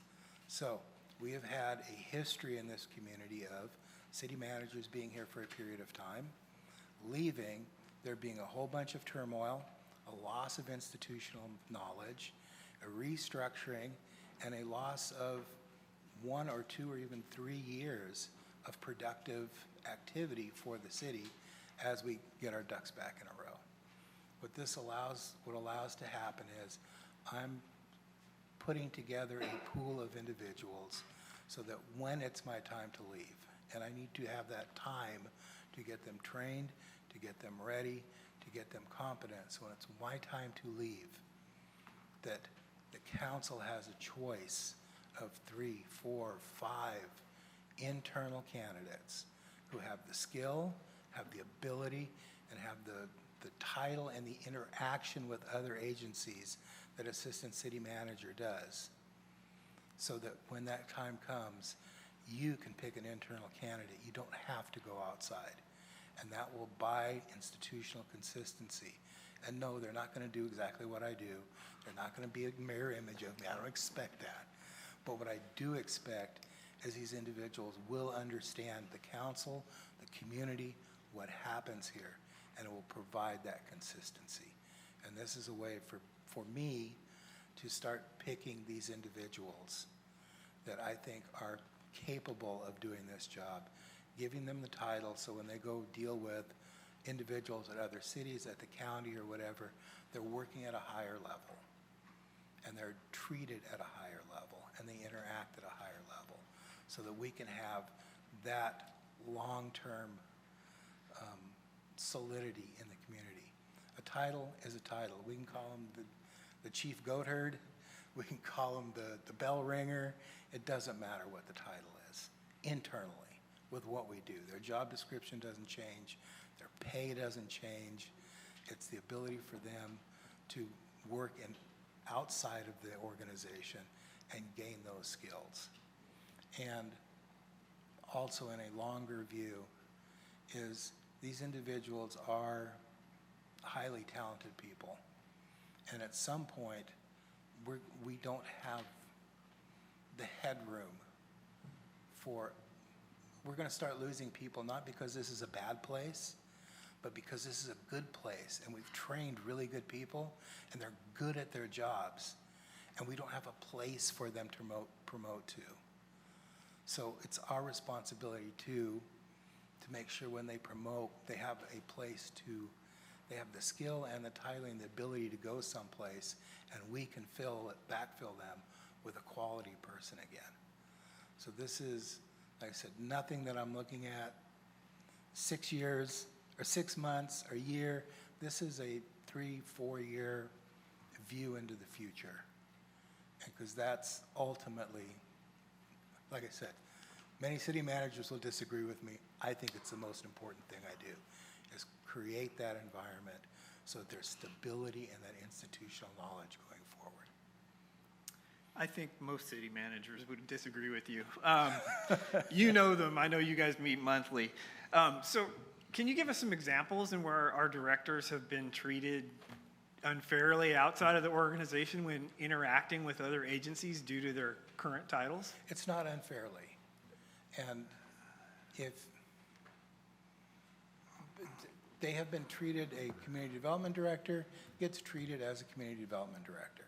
So we have had a history in this community of city managers being here for a period of time, leaving, there being a whole bunch of turmoil, a loss of institutional knowledge, a restructuring, and a loss of 1 or 2 or even 3 years of productive activity for the city as we get our ducks back in a row. What allows to happen is I'm putting together a pool of individuals so that when it's my time to leave, and I need to have that time to get them trained, to get them ready, to get them competent, so when it's my time to leave, that the council has a choice of 3, 4, 5 internal candidates who have the skill, have the ability, and have the title and the interaction with other agencies that assistant city manager does, so that when that time comes, you can pick an internal candidate. You don't have to go outside. And that will buy institutional consistency. And no, they're not going to do exactly what I do. They're not going to be a mirror image of me. I don't expect that. But what I do expect is these individuals will understand the council, the community, what happens here, and it will provide that consistency. And this is a way for me to start picking these individuals that I think are capable of doing this job, giving them the title so when they go deal with individuals at other cities, at the county or whatever, they're working at a higher level and they're treated at a higher level and they interact at a higher level so that we can have that long-term solidity in the community. A title is a title. We can call him the chief goat herd. We can call him the bell ringer. It doesn't matter what the title is internally with what we do. Their job description doesn't change. Their pay doesn't change. It's the ability for them to work outside of the organization and gain those skills. And also in a longer view is these individuals are highly talented people. And at some point, we don't have the headroom we're going to start losing people, not because this is a bad place, but because this is a good place, and we've trained really good people, and they're good at their jobs, and we don't have a place for them to promote to. So it's our responsibility to make sure when they promote, they have a place they have the skill and the title and the ability to go someplace, and we can backfill them with a quality person again. So this is, like I said, nothing that I'm looking at 6 years or 6 months or a year. This is a 3-4 year view into the future. Because that's ultimately, like I said, many city managers will disagree with me. I think it's the most important thing I do, is create that environment so that there's stability and that institutional knowledge going forward. I think most city managers would disagree with you. You know them. I know you guys meet monthly. So can you give us some examples in where our directors have been treated unfairly outside of the organization when interacting with other agencies due to their current titles? It's not unfairly. And if they have been treated, a community development director gets treated as a community development director.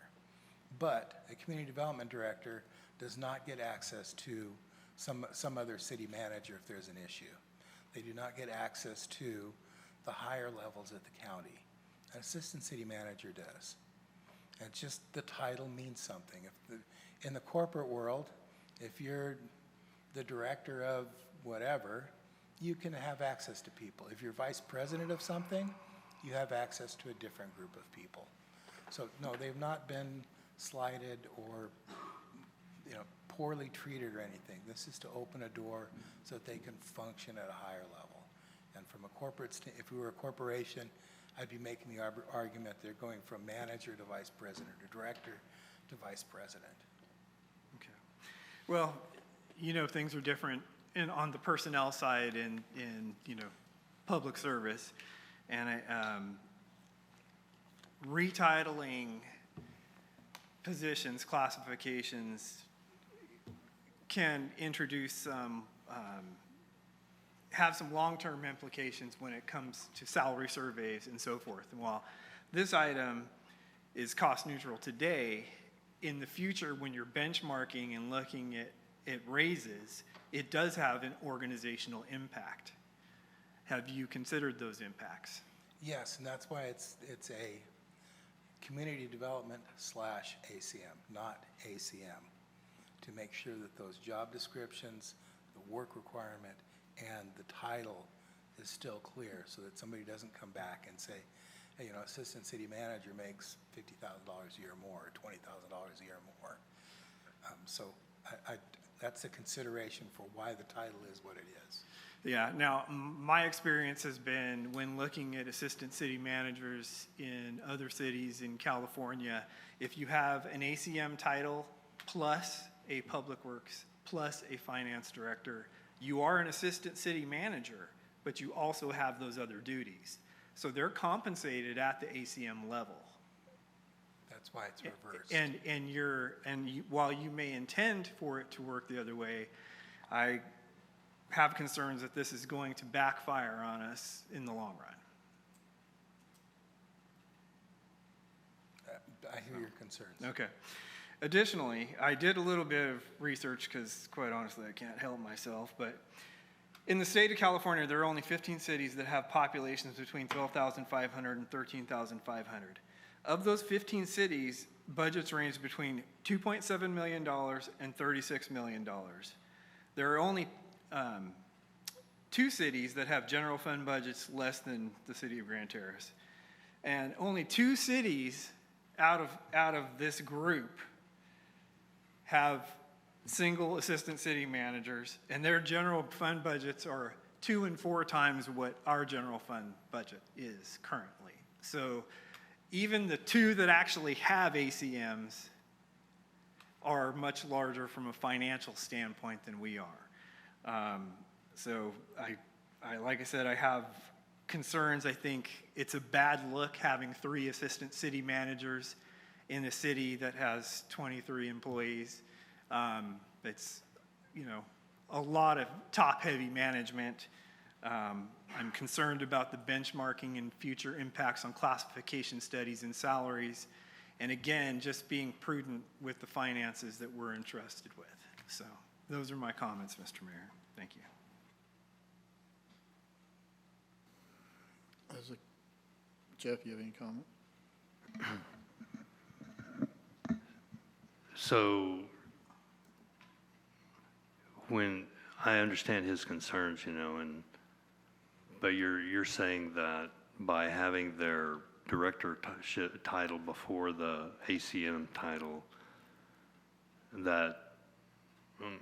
But a community development director does not get access to some other city manager if there's an issue. They do not get access to the higher levels at the county. An assistant city manager does. And just the title means something. In the corporate world, if you're the director of whatever, you can have access to people. If you're vice president of something, you have access to a different group of people. So no, they've not been slighted or poorly treated or anything. This is to open a door so that they can function at a higher level. And from a corporate, if we were a corporation, I'd be making the argument they're going from manager to vice president or director to vice president. Okay. Well, things are different on the personnel side in public service. And retitling positions, classifications can introduce have some long-term implications when it comes to salary surveys and so forth. And while this item is cost neutral today, in the future when you're benchmarking and looking at raises, it does have an organizational impact. Have you considered those impacts? Yes, and that's why it's a community development / ACM, not ACM, to make sure that those job descriptions, the work requirement, and the title is still clear so that somebody doesn't come back and say, hey, assistant city manager makes $50,000 a year more, or $20,000 a year more. So that's a consideration for why the title is what it is. Yeah, now my experience has been when looking at assistant city managers in other cities in California, if you have an ACM title plus a public works plus a finance director, you are an assistant city manager, but you also have those other duties. So they're compensated at the ACM level. That's why it's reversed. And while you may intend for it to work the other way, I have concerns that this is going to backfire on us in the long run. I hear your concerns. Okay. Additionally, I did a little bit of research because, quite honestly, I can't help myself, but in the state of California, there are only 15 cities that have populations between 12,500 and 13,500. Of those 15 cities, budgets range between $2.7 million and $36 million. There are only 2 cities that have general fund budgets less than the city of Grand Terrace. And only 2 cities out of this group have single assistant city managers, and their general fund budgets are 2 and 4 times what our general fund budget is currently. So even the 2 that actually have ACMs are much larger from a financial standpoint than we are. So like I said, I have concerns. I think it's a bad look having 3 assistant city managers in a city that has 23 employees. It's, a lot of top-heavy management. I'm concerned about the benchmarking and future impacts on classification studies and salaries. And again, just being prudent with the finances that we're entrusted with. So those are my comments, Mr. Mayor. Thank you. Jeff, you have any comment? So when I understand his concerns, but you're saying that by having their director title before the ACM title, that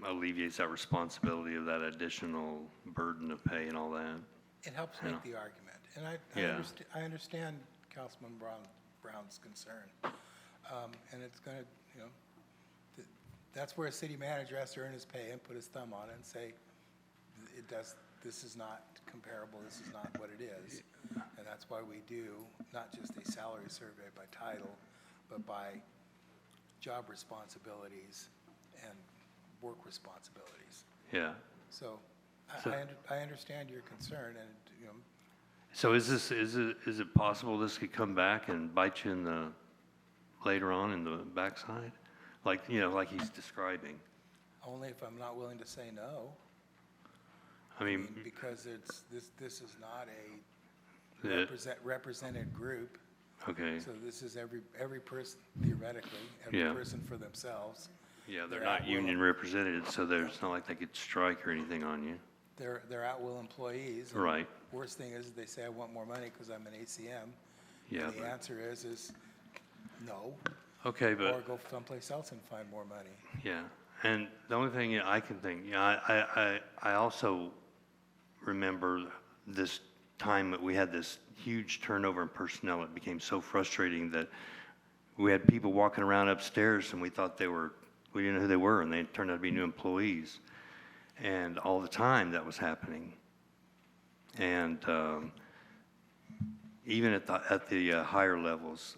alleviates that responsibility of that additional burden of pay and all that. It helps make the argument. And I understand Councilman Brown's concern. And it's going to, that's where a city manager has to earn his pay and put his thumb on it and say, this is not comparable, this is not what it is. And that's why we do not just a salary survey by title, but by job responsibilities and work responsibilities. Yeah. So I understand your concern, and So is it possible this could come back and bite you in the later on in the backside, like he's describing? only if I'm not willing to say no. I mean, because this is not a represented group. Okay. So this is every person, theoretically, every person for themselves. Yeah, they're not union represented, so there's not like they could strike or anything on you. They're at-will employees. And Right. Worst thing is they say, I want more money because I'm an ACM. Yeah. And the answer is no. Okay, but. Or go someplace else and find more money. Yeah, and the only thing I can think, I also remember this time that we had this huge turnover in personnel. It became so frustrating that we had people walking around upstairs and we thought we didn't know who they were, and they turned out to be new employees. And all the time that was happening. And even at the higher levels.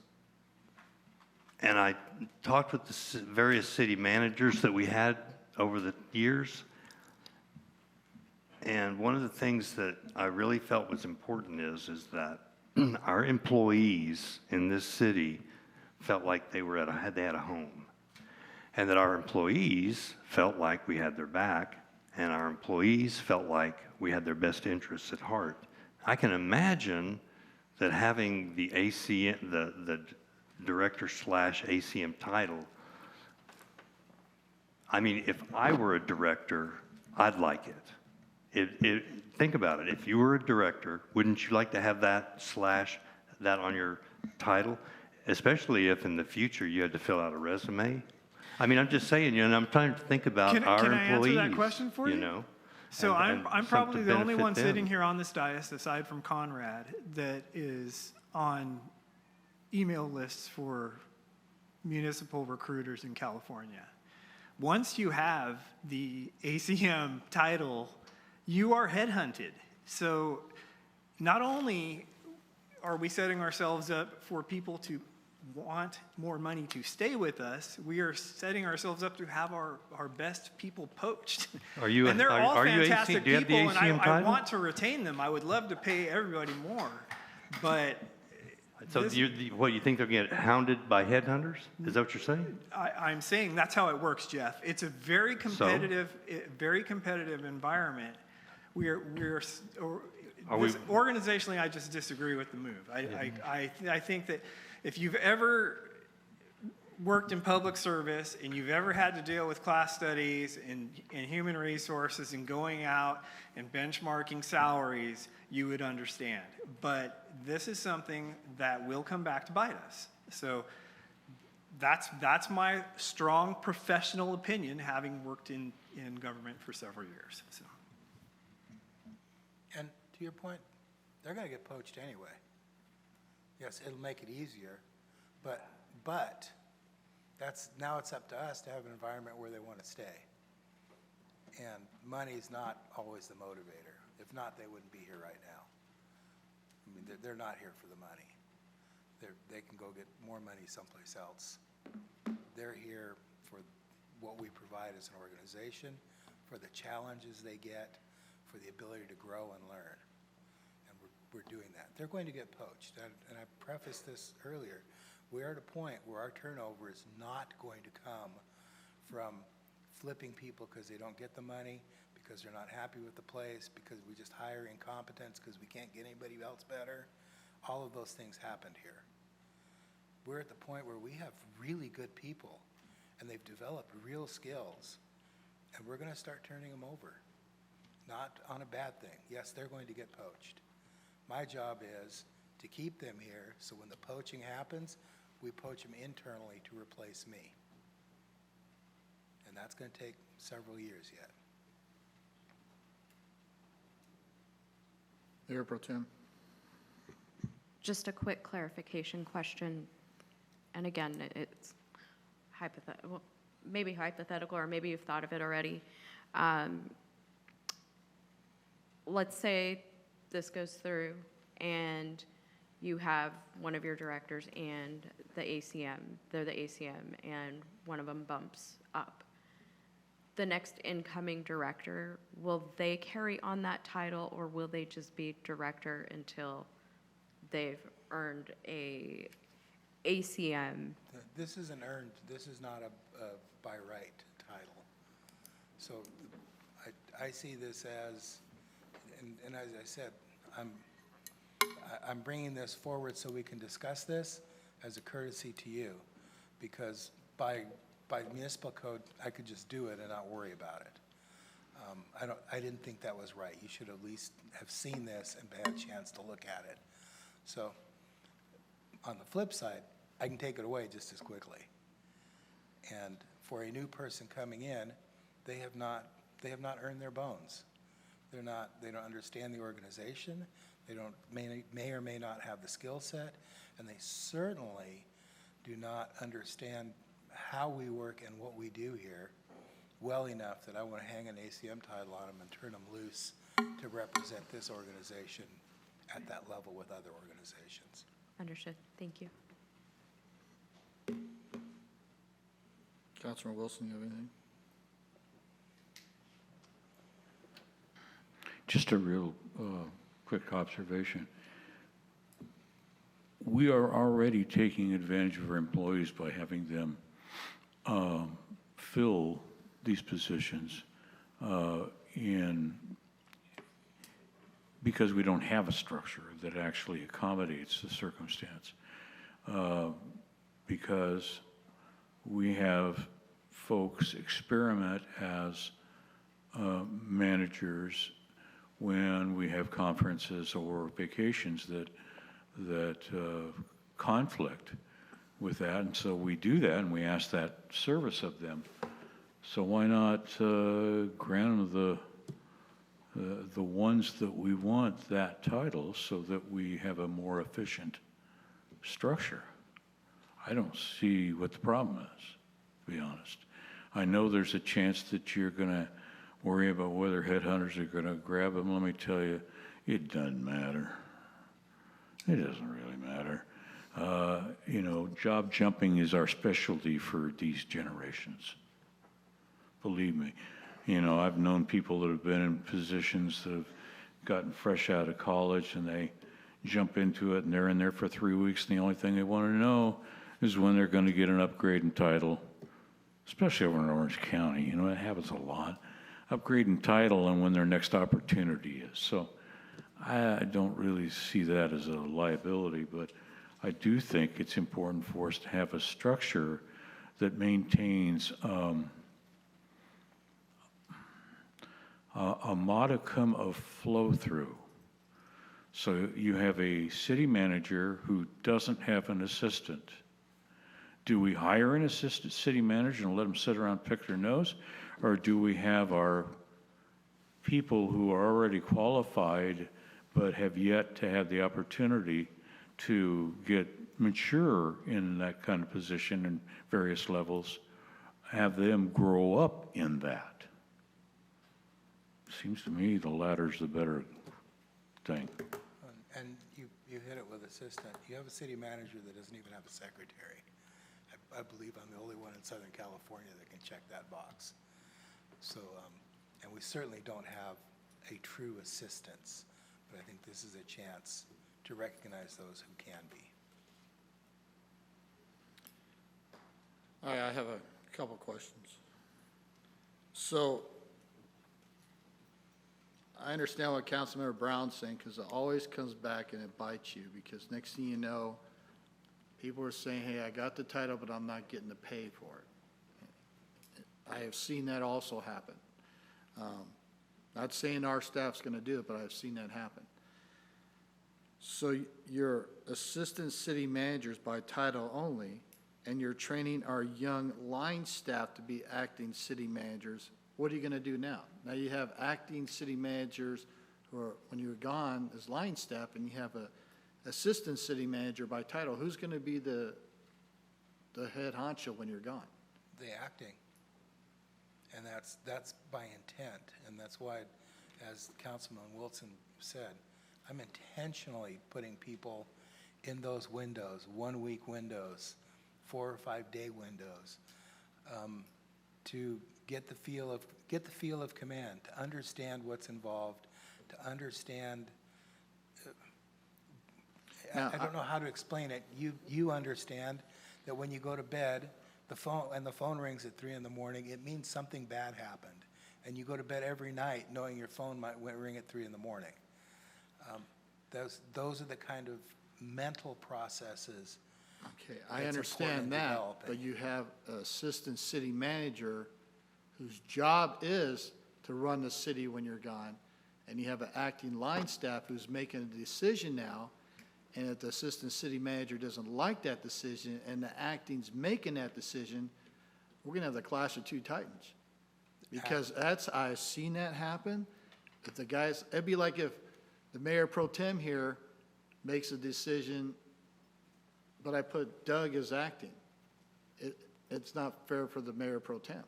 And I talked with the various city managers that we had over the years. And one of the things that I really felt was important is that our employees in this city felt like they had a home. And that our employees felt like we had their back, and our employees felt like we had their best interests at heart. I can imagine that having the ACM, the director/ACM title, I mean, if I were a director, I'd like it. Think about it. If you were a director, wouldn't you like to have that on your title? Especially if in the future you had to fill out a resume. I mean, I'm just saying, and I'm trying to think about our employees. Can I answer that question for you? So I'm probably the only one sitting here on this dais, aside from Conrad, that is on email lists for municipal recruiters in California. Once you have the ACM title, you are headhunted. So not only are we setting ourselves up for people to want more money to stay with us, we are setting ourselves up to have our best people poached. And they're all fantastic do you have the people, ACM and I title? want to retain them. I would love to pay everybody more, but So you think they're getting hounded by headhunters? Is that what you're saying? I'm saying that's how it works, Jeff. It's a very competitive, environment. Organizationally, I just disagree with the move. I think that if you've ever worked in public service and you've ever had to deal with class studies and human resources and going out and benchmarking salaries, you would understand. But this is something that will come back to bite us. So that's my strong professional opinion, having worked in government for several years. So. And to your point, they're going to get poached anyway. Yes, it'll make it easier, but now it's up to us to have an environment where they want to stay. And money's not always the motivator. If not, they wouldn't be here right now. I mean, they're not here for the money. They can go get more money someplace else. They're here for what we provide as an organization, for the challenges they get, for the ability to grow and learn. And we're doing that. They're going to get poached. And I prefaced this earlier. We are at a point where our turnover is not going to come from flipping people because they don't get the money, because they're not happy with the place, because we just hire incompetents because we can't get anybody else better. All of those things happened here. We're at the point where we have really good people and they've developed real skills, and we're going to start turning them over. Not on a bad thing. Yes, they're going to get poached. My job is to keep them here so when the poaching happens, we poach them internally to replace me. And that's going to take several years yet. Mayor Pro Tem. Just a quick clarification question. And again, it's hypothetical, well, maybe hypothetical, or maybe you've thought of it already. Let's say this goes through and you have one of your directors and the ACM, they're the ACM, and one of them bumps up. The next incoming director, will they carry on that title, or will they just be director until they've earned a ACM? This is not a by right title. So I see this as, and as I said, I'm bringing this forward so we can discuss this as a courtesy to you, because by municipal code, I could just do it and not worry about it. I didn't think that was right. You should at least have seen this and had a chance to look at it. So on the flip side, I can take it away just as quickly. And for a new person coming in, they have not earned their bones. They don't understand the organization. They may or may not have the skill set, and they certainly do not understand how we work and what we do here well enough that I want to hang an ACM title on them and turn them loose to represent this organization at that level with other organizations. Understood. Thank you. Councilor Wilson, you have anything? Just a real quick observation. We are already taking advantage of our employees by having them fill these positions because we don't have a structure that actually accommodates the circumstance. Because we have folks experiment as managers when we have conferences or vacations that conflict with that, and so we do that, and we ask that service of them. So why not grant them the ones that we want that title so that we have a more efficient structure? I don't see what the problem is, to be honest. I know there's a chance that you're going to worry about whether headhunters are going to grab them. Let me tell you, it doesn't matter. It doesn't really matter. Job jumping is our specialty for these generations. Believe me. I've known people that have been in positions that have gotten fresh out of college, and they jump into it, and they're in there for 3 weeks, and the only thing they want to know is when they're going to get an upgrade in title, especially over in Orange County. It happens a lot. Upgrade in title and when their next opportunity is. So I don't really see that as a liability, but I do think it's important for us to have a structure that maintains a modicum of flow-through. So you have a city manager who doesn't have an assistant. Do we hire an assistant city manager and let them sit around and pick their nose? Or do we have our people who are already qualified but have yet to have the opportunity to get mature in that kind of position in various levels, have them grow up in that? Seems to me the latter's the better thing. And you hit it with assistant. You have a city manager that doesn't even have a secretary. I believe I'm the only one in Southern California that can check that box. So, and we certainly don't have a true assistance, but I think this is a chance to recognize those who can be. All right, I have a couple questions. So I understand what Councilmember Brown's saying, because it always comes back and it bites you, because next thing you know, people are saying, hey, I got the title, but I'm not getting the pay for it. I have seen that also happen. Not saying our staff's going to do it, but I've seen that happen. So your assistant city managers by title only, and you're training our young line staff to be acting city managers. What are you going to do now? Now you have acting city managers who are, when you're gone, as line staff, and you have a assistant city manager by title. Who's going to be the head honcho when you're gone? The acting. And that's by intent, and that's why, as Councilman Wilson said, I'm intentionally putting people in those windows, 1 week windows, 4 or 5 day windows, to get the feel of command, to understand what's involved, to understand. I don't know how to explain it. You understand that when you go to bed, the phone rings at 3 in the morning, it means something bad happened. And you go to bed every night knowing your phone might ring at 3 in the morning. Those are the kind of mental processes. Okay, I understand that, but you have an assistant city manager whose job is to run the city when you're gone, and you have an acting line staff who's making a decision now, and if the assistant city manager doesn't like that decision and the acting's making that decision, we're going to have the clash of two titans. Because I've seen that happen. If the guys, it'd be like if the mayor pro tem here makes a decision, but I put Doug as acting. It's not fair for the mayor pro tem.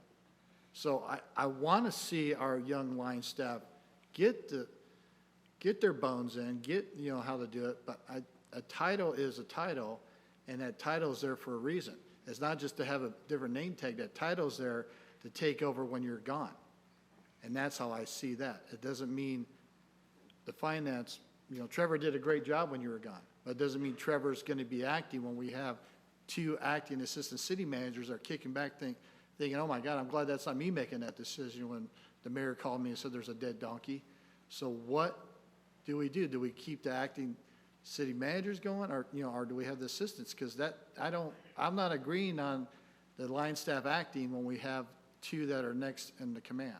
So I want to see our young line staff get their bones in, get how to do it, but a title is a title, and that title is there for a reason. It's not just to have a different name tag. That title's there to take over when you're gone. And that's how I see that. It doesn't mean the finance, Trevor did a great job when you were gone, but it doesn't mean Trevor's going to be acting when we have 2 acting assistant city managers that are kicking back thinking, oh my God, I'm glad that's not me making that decision when the mayor called me and said there's a dead donkey. So what do we do? Do we keep the acting city managers going, or do we have the assistants? Because I'm not agreeing on the line staff acting when we have 2 that are next in the command.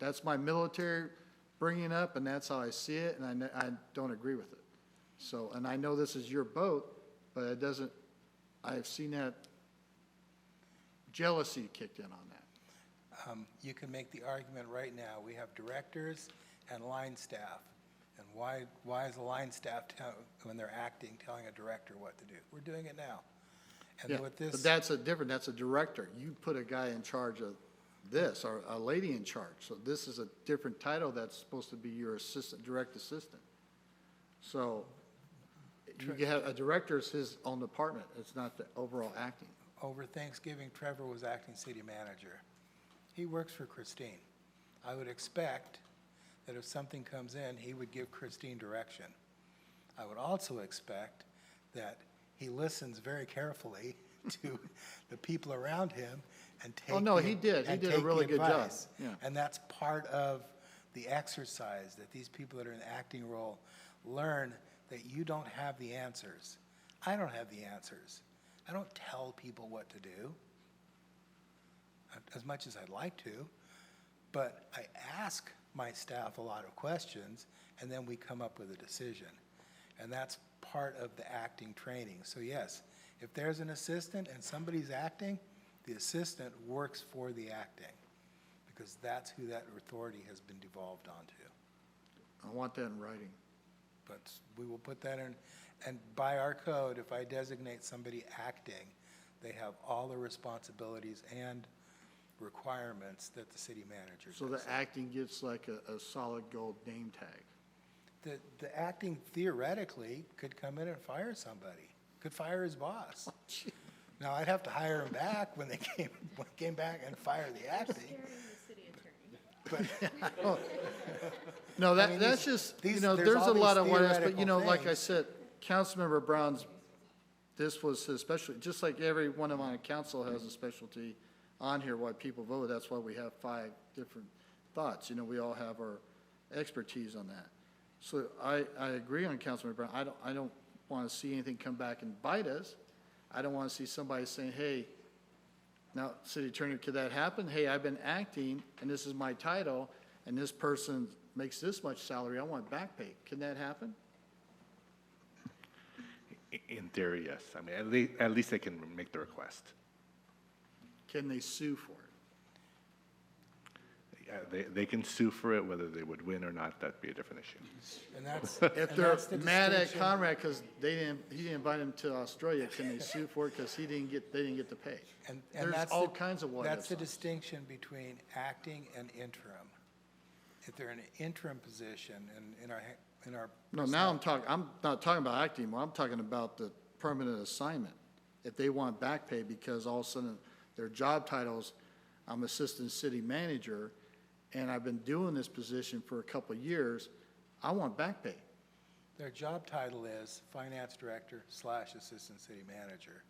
That's my military bringing up, and that's how I see it, and I don't agree with it. So, and I know this is your boat, but it doesn't. I've seen that jealousy kicked in on that. You can make the argument right now. We have directors and line staff. And why is the line staff, when they're acting, telling a director what to do? We're doing it now. And with this, but that's a director. You put a guy in charge of this, or a lady in charge. So this is a different title that's supposed to be your direct assistant. So you have a director is his own department. It's not the overall acting. Over Thanksgiving, Trevor was acting city manager. He works for Christine. I would expect that if something comes in, he would give Christine direction. I would also expect that he listens very carefully to the people around him and take. Oh no, he did. He did a really good job. Yeah. And that's part of the exercise, that these people that are in the acting role learn that you don't have the answers. I don't have the answers. I don't tell people what to do, as much as I'd like to, but I ask my staff a lot of questions, and then we come up with a decision. And that's part of the acting training. So yes, if there's an assistant and somebody's acting, the assistant works for the acting, because that's who that authority has been devolved onto. I want that in writing. But we will put that in, and by our code, if I designate somebody acting, they have all the responsibilities and requirements that the city manager does. So the acting gets like a solid gold name tag. The acting theoretically could come in and fire somebody, could fire his boss. Now, I'd have to hire him back when they came back and fire the acting. But No, I mean, that's these- just, these- you know, there's there's a all lot these of what ifs, but theoretical you know, like I things. said, Councilmember Brown's, this was his specialty, just like every one of my council has a specialty on here, why people vote, that's why we have 5 different thoughts, you know, we all have our expertise on that. So I agree on Councilmember Brown, I don't want to see anything come back and bite us. I don't want to see somebody saying, hey, now, city attorney, could that happen? Hey, I've been acting, and this is my title, and this person makes this much salary, I want back pay. Can that happen? In theory, yes. I mean, at least they can make the request. Can they sue for it? They can sue for it, whether they would win or not, that'd be a different issue. And that's, If and they're that's the mad at distinction. Conrad because he didn't invite him to Australia, can they sue for it because they didn't get the pay? And There's that's all the- kinds of what That's ifs the on it. distinction between acting and interim. If they're in an interim position in our. No, now I'm not talking about acting anymore, I'm talking about the permanent assignment. If they want back pay because all of a sudden their job titles, I'm assistant city manager, and I've been doing this position for a couple of years, I want back pay. Their job title is finance director / assistant city manager.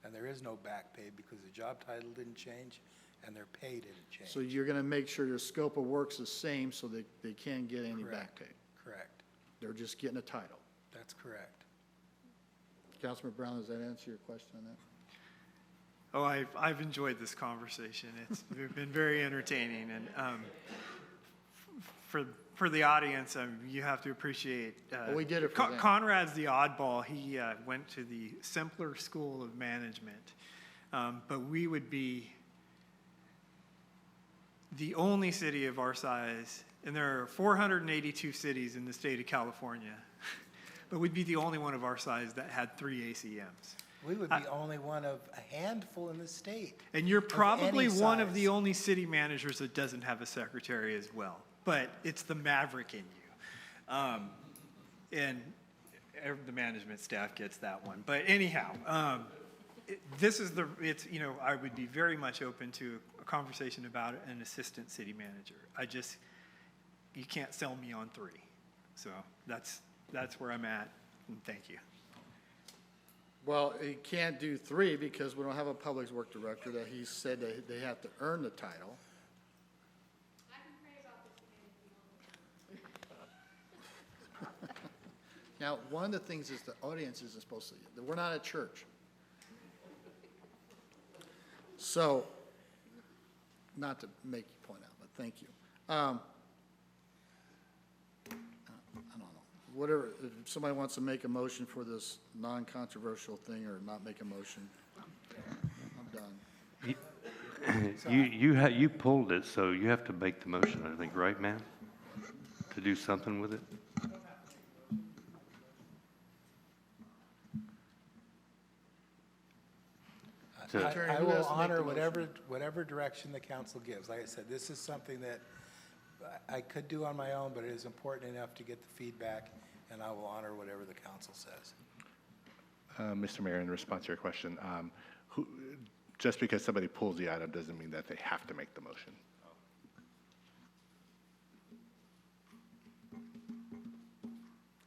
And there is no back pay because the job title didn't change and their pay didn't change. So you're gonna make sure their scope of work's the same so that they can't get any back Correct. pay. Correct. They're just getting a title. That's correct. Councilman Brown, does that answer your question on that? Oh, I've enjoyed this conversation. It's been very entertaining, and for the audience, you have to appreciate. Well, we did it for them. Conrad's the oddball. He went to the simpler school of management, but we would be the only city of our size, and there are 482 cities in the state of California, but we'd be the only one of our size that had 3 ACMs. We would be only one of a handful in the state. And you're probably any one of size. the only city managers that doesn't have a secretary as well. But it's the maverick in you. And the management staff gets that one. But anyhow, I would be very much open to a conversation about an assistant city manager. You can't sell me on 3. So that's where I'm at, and thank you. Well, he can't do 3 because we don't have a public work director that he said that they have to earn the title. Now, one of the things is the audience isn't supposed to, we're not a church. So, not to make you point out, but thank you. I don't know. Whatever, if somebody wants to make a motion for this non-controversial thing or not make a motion, I'm done. You pulled it, so you have to make the motion, I think, right, ma'am? To do something with it? So- Attorney, I who will has to make honor the motion? whatever direction the council gives. Like I said, this is something that I could do on my own, but it is important enough to get the feedback, and I will honor whatever the council says. Mr. Mayor, in response to your question, just because somebody pulls the item doesn't mean that they have to make the motion.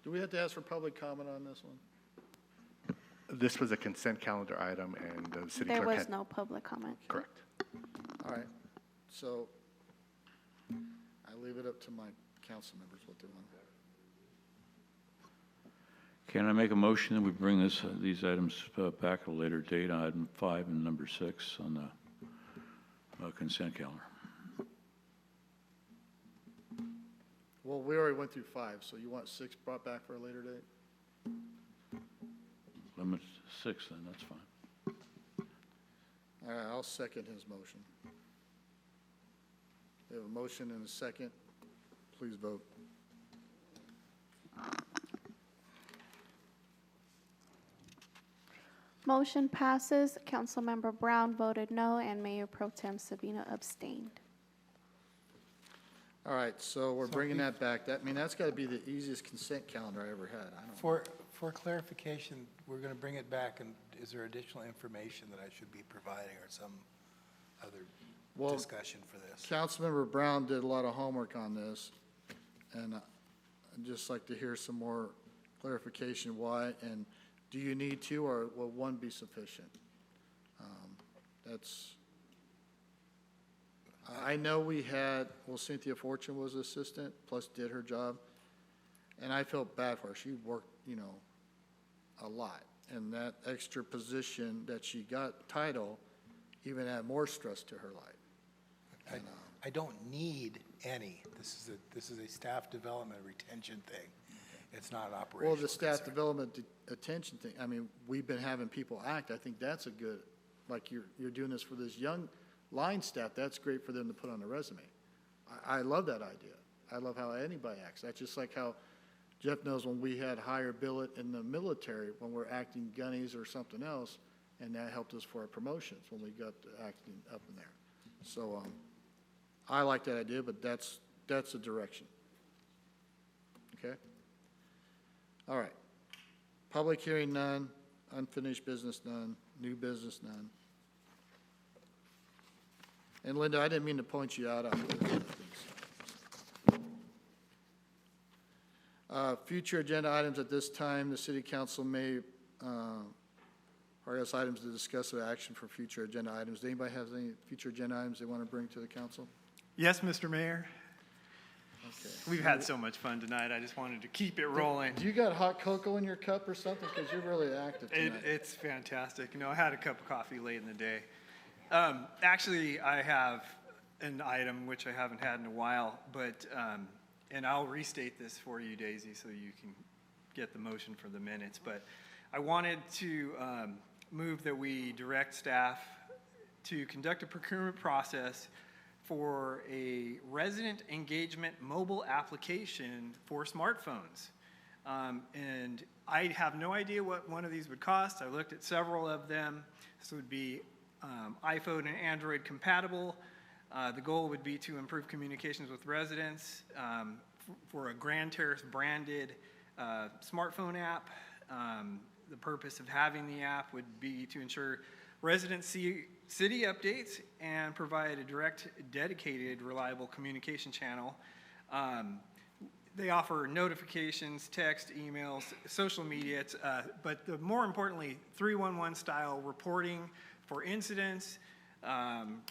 Do we have to ask for public comment on this one? This was a consent calendar item, and the city There clerk was had. no public comment. Correct. All right, so I leave it up to my council members what they want. Can I make a motion that we bring these items back at a later date, item 5 and number 6 on the consent calendar? Well, we already went through 5, so you want 6 brought back for a later date? Limit to 6, then, that's fine. All right, I'll second his motion. We have a motion and a second. Please vote. Motion passes. Councilmember Brown voted no, and Mayor Pro Tem Sabina abstained. All right, so we're bringing that back. That's got to be the easiest consent calendar I ever had. I don't know. For clarification, we're going to bring it back, and is there additional information that I should be providing or some other discussion for this? Councilmember Brown did a lot of homework on this, and I'd just like to hear some more clarification why, and do you need 2, or will 1 be sufficient? I know we had, Cynthia Fortune was assistant, plus did her job, and I felt bad for her. She worked, a lot, and that extra position that she got title even add more stress to her life. I don't need any. This is a staff development retention thing. It's not an operational Well, the staff concern. development attention thing, we've been having people act. I think that's a good, like you're doing this for this young line staff. That's great for them to put on a resume. I love that idea. I love how anybody acts. That's just like how Jeff knows when we had higher billet in the military, when we're acting gunnies or something else, and that helped us for our promotions when we got to acting up in there. So I like that idea, but that's the direction. Okay? All right. Public hearing, none. Unfinished business, none. New business, none. And Linda, I didn't mean to point you out on this. Future agenda items at this time, the city council may, or as items to discuss or action for future agenda items. Does anybody have any future agenda items they want to bring to the council? Yes, Mr. Mayor. Okay. We've had so much fun tonight. I just wanted to keep it rolling. Do you got hot cocoa in your cup or something? Because you're really active tonight. It's fantastic. I had a cup of coffee late in the day. Actually, I have an item which I haven't had in a while, but, and I'll restate this for you, Daisy, so you can get the motion for the minutes. But I wanted to move that we direct staff to conduct a procurement process for a resident engagement mobile application for smartphones. And I have no idea what one of these would cost. I looked at several of them. This would be iPhone and Android compatible. The goal would be to improve communications with residents for a Grand Terrace branded smartphone app. The purpose of having the app would be to ensure residents see city updates and provide a direct, dedicated, reliable communication channel. They offer notifications, text, emails, social media, but more importantly, 311 style reporting for incidents,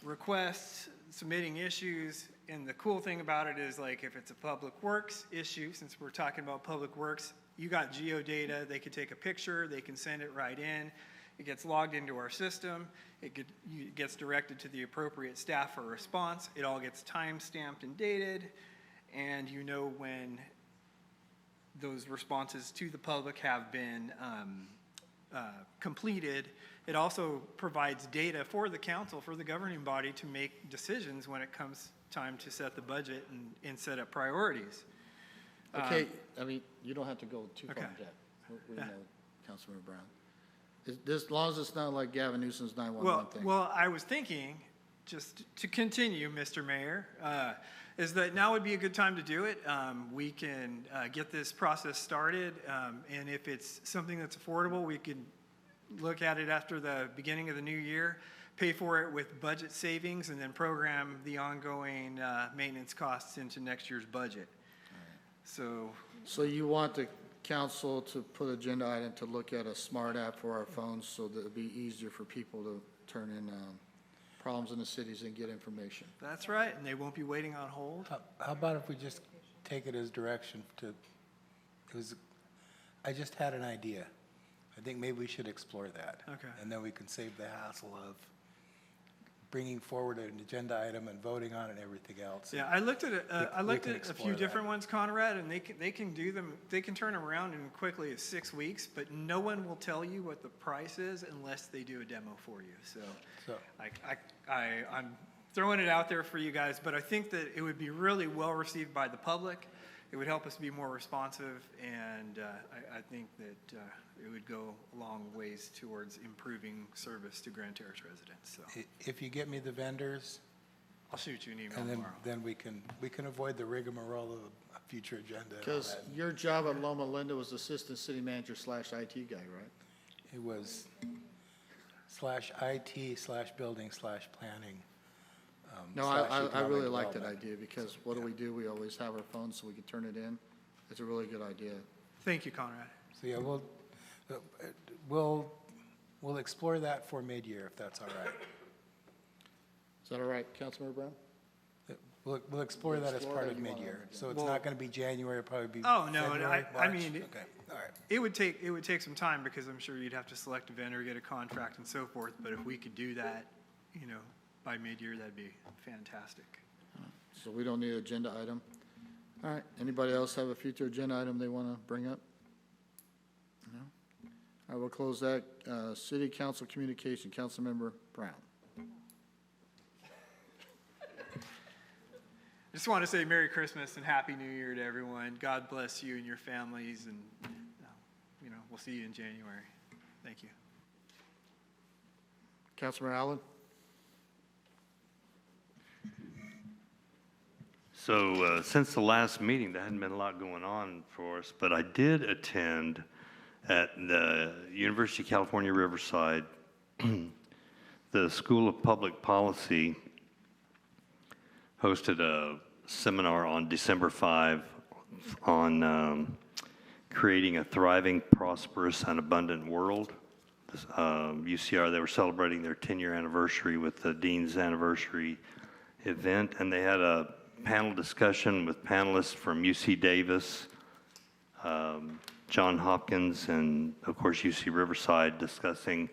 requests, submitting issues. And the cool thing about it is, like, if it's a public works issue, since we're talking about public works, you got geodata. They could take a picture, they can send it right in. It gets logged into our system. It gets directed to the appropriate staff for response. It all gets time-stamped and dated, and you know when those responses to the public have been completed. It also provides data for the council, for the governing body, to make decisions when it comes time to set the budget and set up priorities. Okay, you don't have to go too far, Okay. Jack. We know Councilmember Brown. As long as it's not like Gavin Newsom's 911 thing. Well, I was thinking, just to continue, Mr. Mayor, is that now would be a good time to do it. We can get this process started, and if it's something that's affordable, we can look at it after the beginning of the new year, pay for it with budget savings, and then program the ongoing maintenance costs into next year's budget. So you want the council to put agenda item to look at a smart app for our phones so that it'll be easier for people to turn in problems in the cities and get information. That's right, and they won't be waiting on hold. How about if we just take it as direction to, I just had an idea. I think maybe we should explore that. Okay. And then we can save the hassle of bringing forward an agenda item and voting on it and everything else. Yeah, I looked at We can a explore few that. different ones, Conrad, and they can do them. They can turn them around in quickly as 6 weeks, but no one will tell you what the price is unless they do a demo for you. So, So- I'm throwing it out there for you guys, but I think that it would be really well received by the public. It would help us be more responsive, and I think that it would go a long ways towards improving service to Grand Terrace residents. So If you get me the vendors, I'll shoot you an email and tomorrow. then we can avoid the rigmarole of a future agenda and all Because that. your job at Loma Linda was assistant city manager / IT guy, right? It was /IT/building/planning. No, slash I economic really like that development. idea, because what do? We always have our phones so we can turn it in. It's a really good idea. Thank you, Conrad. So, yeah, we'll explore that for mid-year, if that's all right. Is that all right, Councilmember Brown? We'll explore that as Explore part that of you want mid-year. on the So it's Well- not going to be January, it'll probably be Oh, no, February, I March? mean, Okay, all right. It would take some time, because I'm sure you'd have to select a vendor, get a contract and so forth, but if we could do that, by mid-year, that'd be fantastic. So we don't need an agenda item. All right, anybody else have a future agenda item they want to bring up? No? All right, we'll close that. City Council Communication, Councilmember Brown. I just want to say Merry Christmas and Happy New Year to everyone. God bless you and your families, and, we'll see you in January. Thank you. Councilmember Allen? So since the last meeting, there hadn't been a lot going on for us, but I did attend at the University of California, Riverside, the School of Public Policy hosted a seminar on December 5 on creating a thriving, prosperous, and abundant world. UCR, they were celebrating their 10-year anniversary with the Dean's Anniversary event, and they had a panel discussion with panelists from UC Davis, John Hopkins, and of course UC Riverside, discussing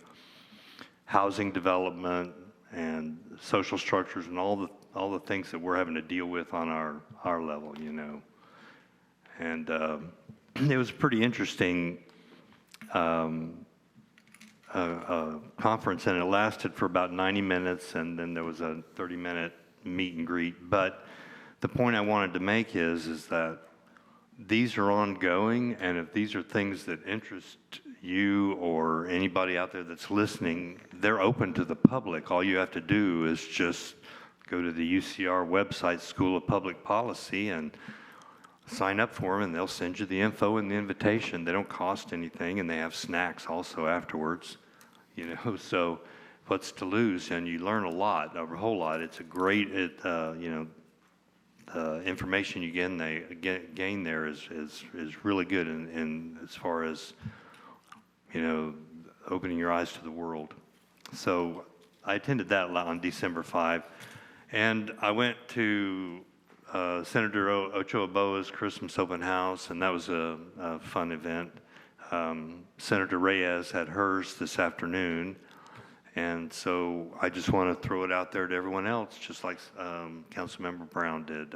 housing development and social structures and all the things that we're having to deal with on our level, And it was pretty interesting conference, and it lasted for about 90 minutes, and then there was a 30-minute meet and greet. But the point I wanted to make is that these are ongoing, and if these are things that interest you or anybody out there that's listening, they're open to the public. All you have to do is just go to the UCR website, School of Public Policy, and sign up for them, and they'll send you the info and the invitation. They don't cost anything, and they have snacks also afterwards, so what's to lose? And you learn a whole lot. It's a great, the information you gain there is really good in as far as, opening your eyes to the world. So I attended that on December 5, and I went to Senator Ochoa Boa's Christmas open house, and that was a fun event. Senator Reyes had hers this afternoon, and so I just want to throw it out there to everyone else, just like Councilmember Brown did.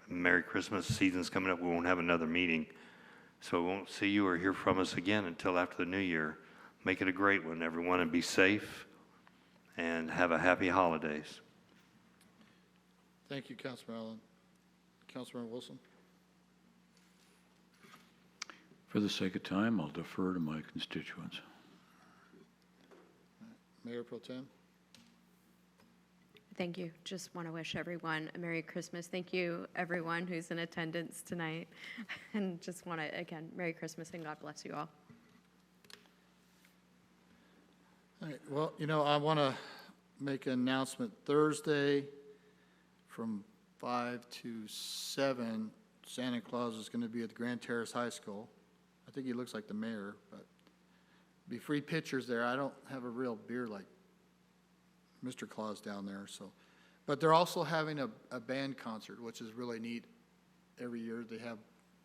Merry Christmas, season's coming up, we won't have another meeting, so we won't see you or hear from us again until after the new year. Make it a great one, everyone, and be safe, and have a happy holidays. Thank you, Councilmember Allen. Councilmember Wilson? For the sake of time, I'll defer to my constituents. Mayor Pro Tem? Thank you. Just want to wish everyone a Merry Christmas. Thank you, everyone who's in attendance tonight. And just want to, again, Merry Christmas and God bless you all. All right, well, I want to make an announcement. Thursday from 5 to 7, Santa Claus is going to be at the Grand Terrace High School. I think he looks like the mayor, but be free pictures there. I don't have a real beard like Mr. Claus down there, so. But they're also having a band concert, which is really neat. Every year they have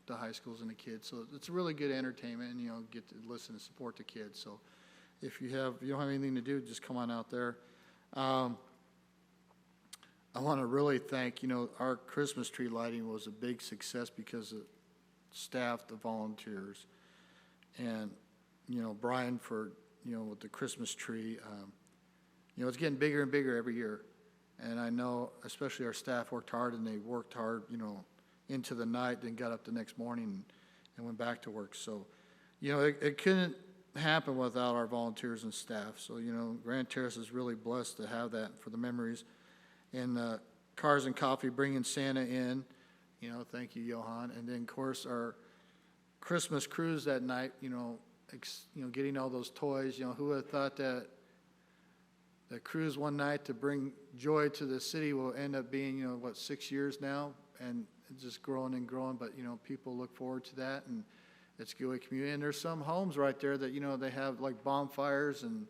the high schools and the kids. So it's really good entertainment, and, get to listen and support the kids. So if you don't have anything to do, just come on out there. I want to really thank, our Christmas tree lighting was a big success because of staff, the volunteers, and, Brian for, with the Christmas tree. It's getting bigger and bigger every year. And I know especially our staff worked hard, and they worked hard, into the night, then got up the next morning and went back to work. So, it couldn't happen without our volunteers and staff. So, Grand Terrace is really blessed to have that for the memories. And Cars and Coffee bringing Santa in, thank you, Johan. And then, of course, our Christmas cruise that night, getting all those toys. Who would have thought that the cruise one night to bring joy to the city will end up being, 6 years now, and it's just growing and growing. But, people look forward to that, and it's a good way to community. And there's some homes right there that, they have like bonfires and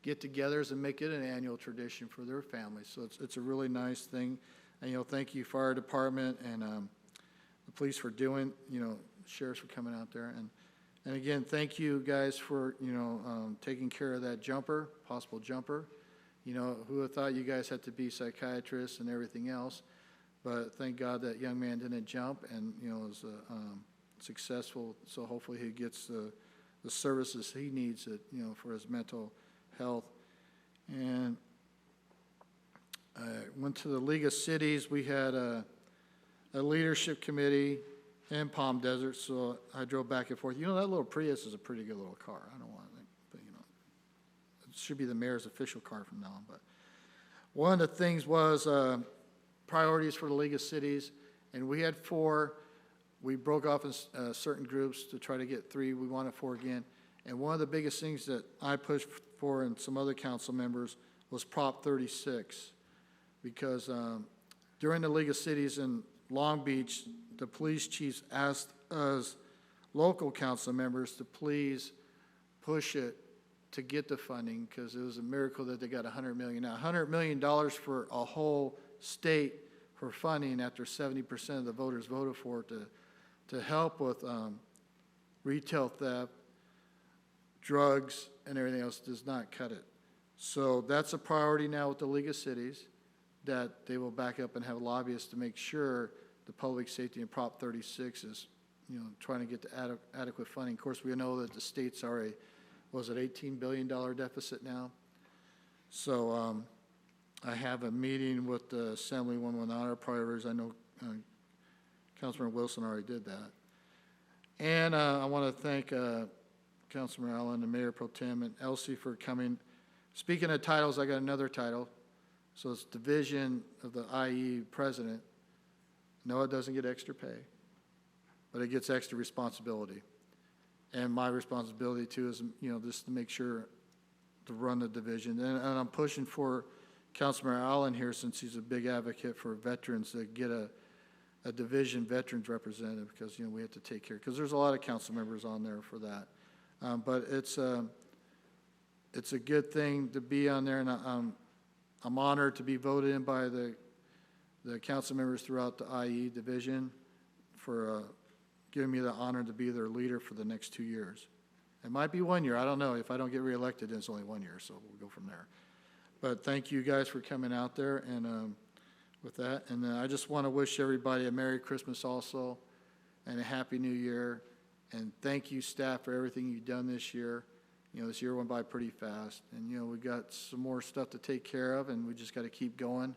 get-togethers and make it an annual tradition for their families. So it's a really nice thing. And, thank you, Fire Department and the police for doing, sheriffs for coming out there. And again, thank you guys for, taking care of that possible jumper. Who would have thought you guys had to be psychiatrists and everything else? But thank God that young man didn't jump and, was successful. So hopefully he gets the services he needs, for his mental health. And I went to the League of Cities. We had a leadership committee in Palm Desert, so I drove back and forth. That little Prius is a pretty good little car. I don't want to think, but, it should be the mayor's official car from now on. But one of the things was priorities for the League of Cities, and we had 4. We broke off in certain groups to try to get 3. We wanted 4 again. And one of the biggest things that I pushed for and some other council members was Prop 36, because during the League of Cities in Long Beach, the police chiefs asked us local council members to please push it to get the funding, because it was a miracle that they got $100 million. Now, $100 million for a whole state for funding after 70% of the voters voted for it to help with retail theft, drugs, and everything else does not cut it. So that's a priority now with the League of Cities, that they will back up and have lobbyists to make sure the public safety and Prop 36 is, trying to get the adequate funding. Of course, we know that the states are $18 billion deficit now. So I have a meeting with the Assemblywoman on our priorities. I know Councilman Wilson already did that. And I want to thank Councilman Allen and Mayor Pro Tem and Elsie for coming. Speaking of titles, I got another title. So it's Division of the IE President. No, it doesn't get extra pay, but it gets extra responsibility. And my responsibility too is, just to make sure to run the division. And I'm pushing for Councilman Allen here, since he's a big advocate for veterans, to get a division veterans representative, because, we have to take care, because there's a lot of council members on there for that. But it's a good thing to be on there, and I'm honored to be voted in by the council members throughout the IE division for giving me the honor to be their leader for the next 2 years. It might be 1 year, I don't know. If I don't get reelected, it's only 1 year, so we'll go from there. But thank you guys for coming out there, and with that, and I just want to wish everybody a Merry Christmas also, and a Happy New Year, and thank you, staff, for everything you've done this year. This year went by pretty fast, and, we got some more stuff to take care of, and we just got to keep going,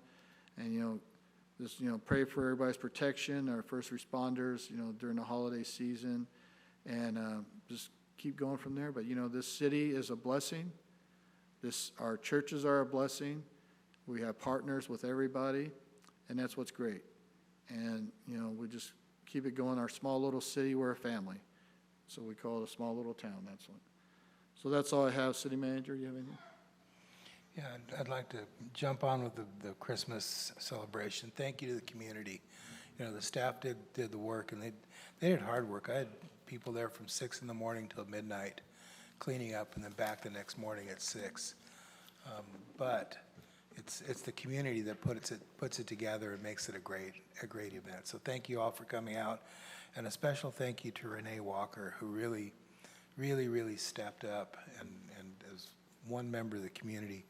and, just, pray for everybody's protection, our first responders, during the holiday season, and just keep going from there. But, this city is a blessing. Our churches are a blessing. We have partners with everybody, and that's what's great. And, we just keep it going. Our small little city, we're a family. So we call it a small little town, that's what. So that's all I have. City Manager, you have anything? Yeah, I'd like to jump on with the Christmas celebration. Thank you to the community. The staff did the work, and they did hard work. I had people there from 6 in the morning till midnight cleaning up, and then back the next morning at 6. But it's the community that puts it together and makes it a great event. So thank you all for coming out. And a special thank you to Renee Walker, who really stepped up and as one member of the community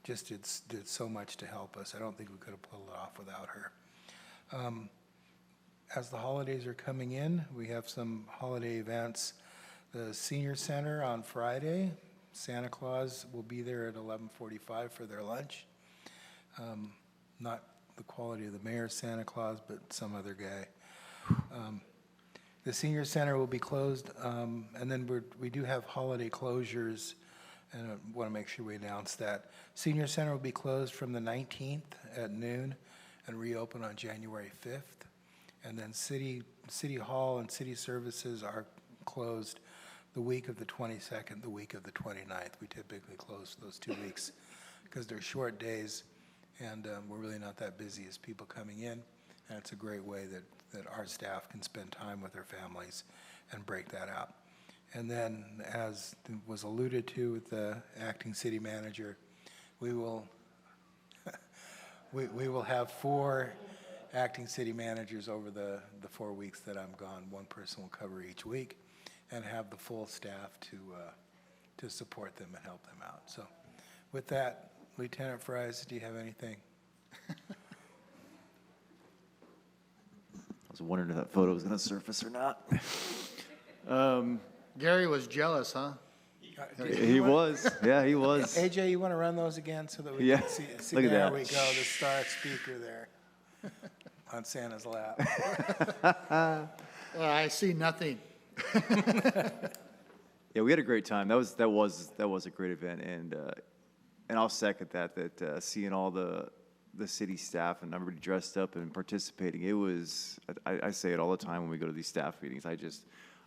just did so much to help us. I don't think we could have pulled it off without her. As the holidays are coming in, we have some holiday events. The Senior Center on Friday, Santa Claus will be there at 11:45 for their lunch. Not the quality of the mayor's Santa Claus, but some other guy. The Senior Center will be closed, and then we do have holiday closures, and I want to make sure we announce that. Senior Center will be closed from the 19th at noon and reopen on January 5th. And then City Hall and City Services are closed the week of the 22nd, the week of the 29th. We typically close those 2 weeks because they're short days, and we're really not that busy as people coming in. And it's a great way that our staff can spend time with their families and break that out. And then, as was alluded to with the acting city manager, we will we will have 4 acting city managers over the 4 weeks that I'm gone. One person will cover each week and have the full staff to support them and help them out. So with that, Lieutenant Fries, do you have anything? I was wondering if that photo was going to surface or not. Gary was jealous, huh? He was. Yeah, he was. AJ, you want to run those again so that we Yeah. can see Look at there that. we go, the star speaker there on Santa's lap. I see nothing. Yeah, we had a great time. That was a great event, and I'll second that. Seeing all the city staff and everybody dressed up and participating, it was. I say it all the time when we go to these staff meetings.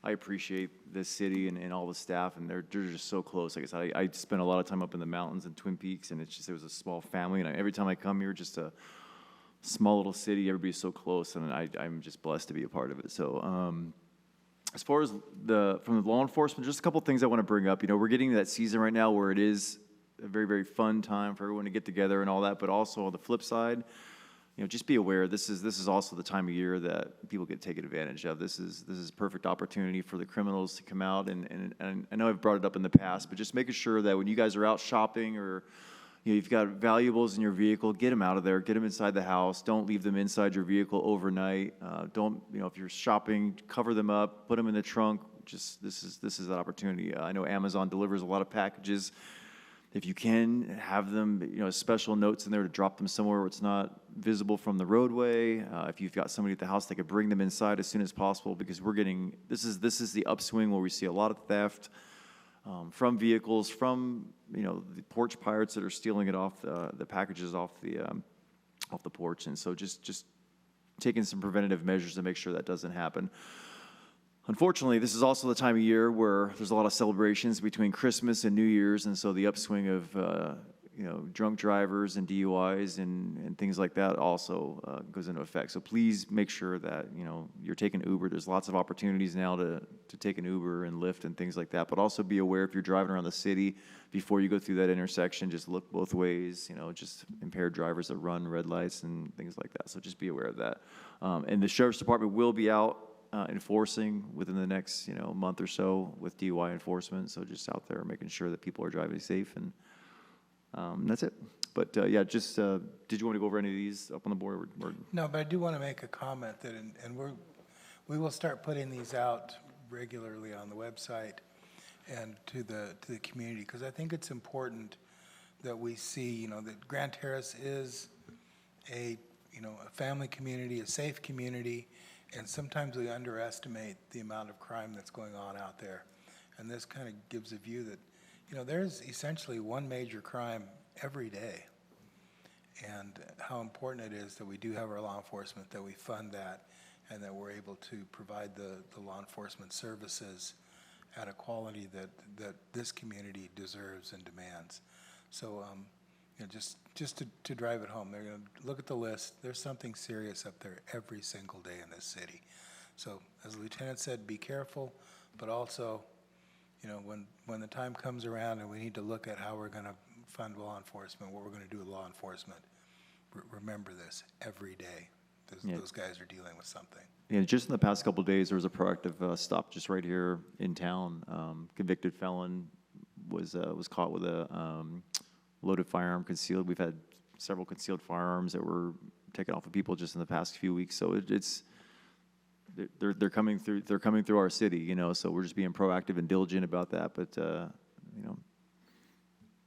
I appreciate the city and all the staff, and they're just so close. Like I said, I spent a lot of time up in the mountains in Twin Peaks, and it was a small family. And every time I come here, just a small little city, everybody's so close, and I'm just blessed to be a part of it. So, as far as from the law enforcement, just a couple things I want to bring up. We're getting to that season right now where it is a very, very fun time for everyone to get together and all that. But also on the flip side, just be aware this is also the time of year that people get taken advantage of. This is a perfect opportunity for the criminals to come out, and I know I've brought it up in the past, but just making sure that when you guys are out shopping or you've got valuables in your vehicle, get them out of there, get them inside the house. Don't leave them inside your vehicle overnight. Don't if you're shopping, cover them up, put them in the trunk. Just this is that opportunity. I know Amazon delivers a lot of packages. If you can, have them, special notes in there to drop them somewhere where it's not visible from the roadway. If you've got somebody at the house, they could bring them inside as soon as possible, because this is the upswing where we see a lot of theft from vehicles, from the porch pirates that are stealing it off the packages off the porch, and so just taking some preventative measures to make sure that doesn't happen. Unfortunately, this is also the time of year where there's a lot of celebrations between Christmas and New Year's, and so the upswing of drunk drivers and DUIs and things like that also goes into effect. So please make sure that you're taking Uber. There's lots of opportunities now to take an Uber and Lyft and things like that. But also be aware if you're driving around the city, before you go through that intersection, just look both ways. Just impaired drivers that run red lights and things like that. So just be aware of that. And the sheriff's department will be out enforcing within the next month or so with DUI enforcement. So just out there making sure that people are driving safe, and that's it. But did you want to go over any of these up on the board? No, but I do want to make a comment that, and we will start putting these out regularly on the website and to the community, because I think it's important that we see that Grand Terrace is a family community, a safe community. And sometimes we underestimate the amount of crime that's going on out there. And this kind of gives a view that, there's essentially one major crime every day. And how important it is that we do have our law enforcement, that we fund that, and that we're able to provide the law enforcement services at a quality that this community deserves and demands. So, just to drive it home, they're going to look at the list. There's something serious up there every single day in this city. So, as the lieutenant said, be careful, but also, when the time comes around and we need to look at how we're going to fund law enforcement, what we're going to do with law enforcement, remember this: every day Yeah. Those guys are dealing with something. Yeah, just in the past couple of days, there was a proactive stop just right here in town. Convicted felon was caught with a loaded firearm concealed. We've had several concealed firearms that were taken off of people just in the past few weeks. So they're coming through. They're coming through our city, you know. So we're just being proactive and diligent about that. But you know,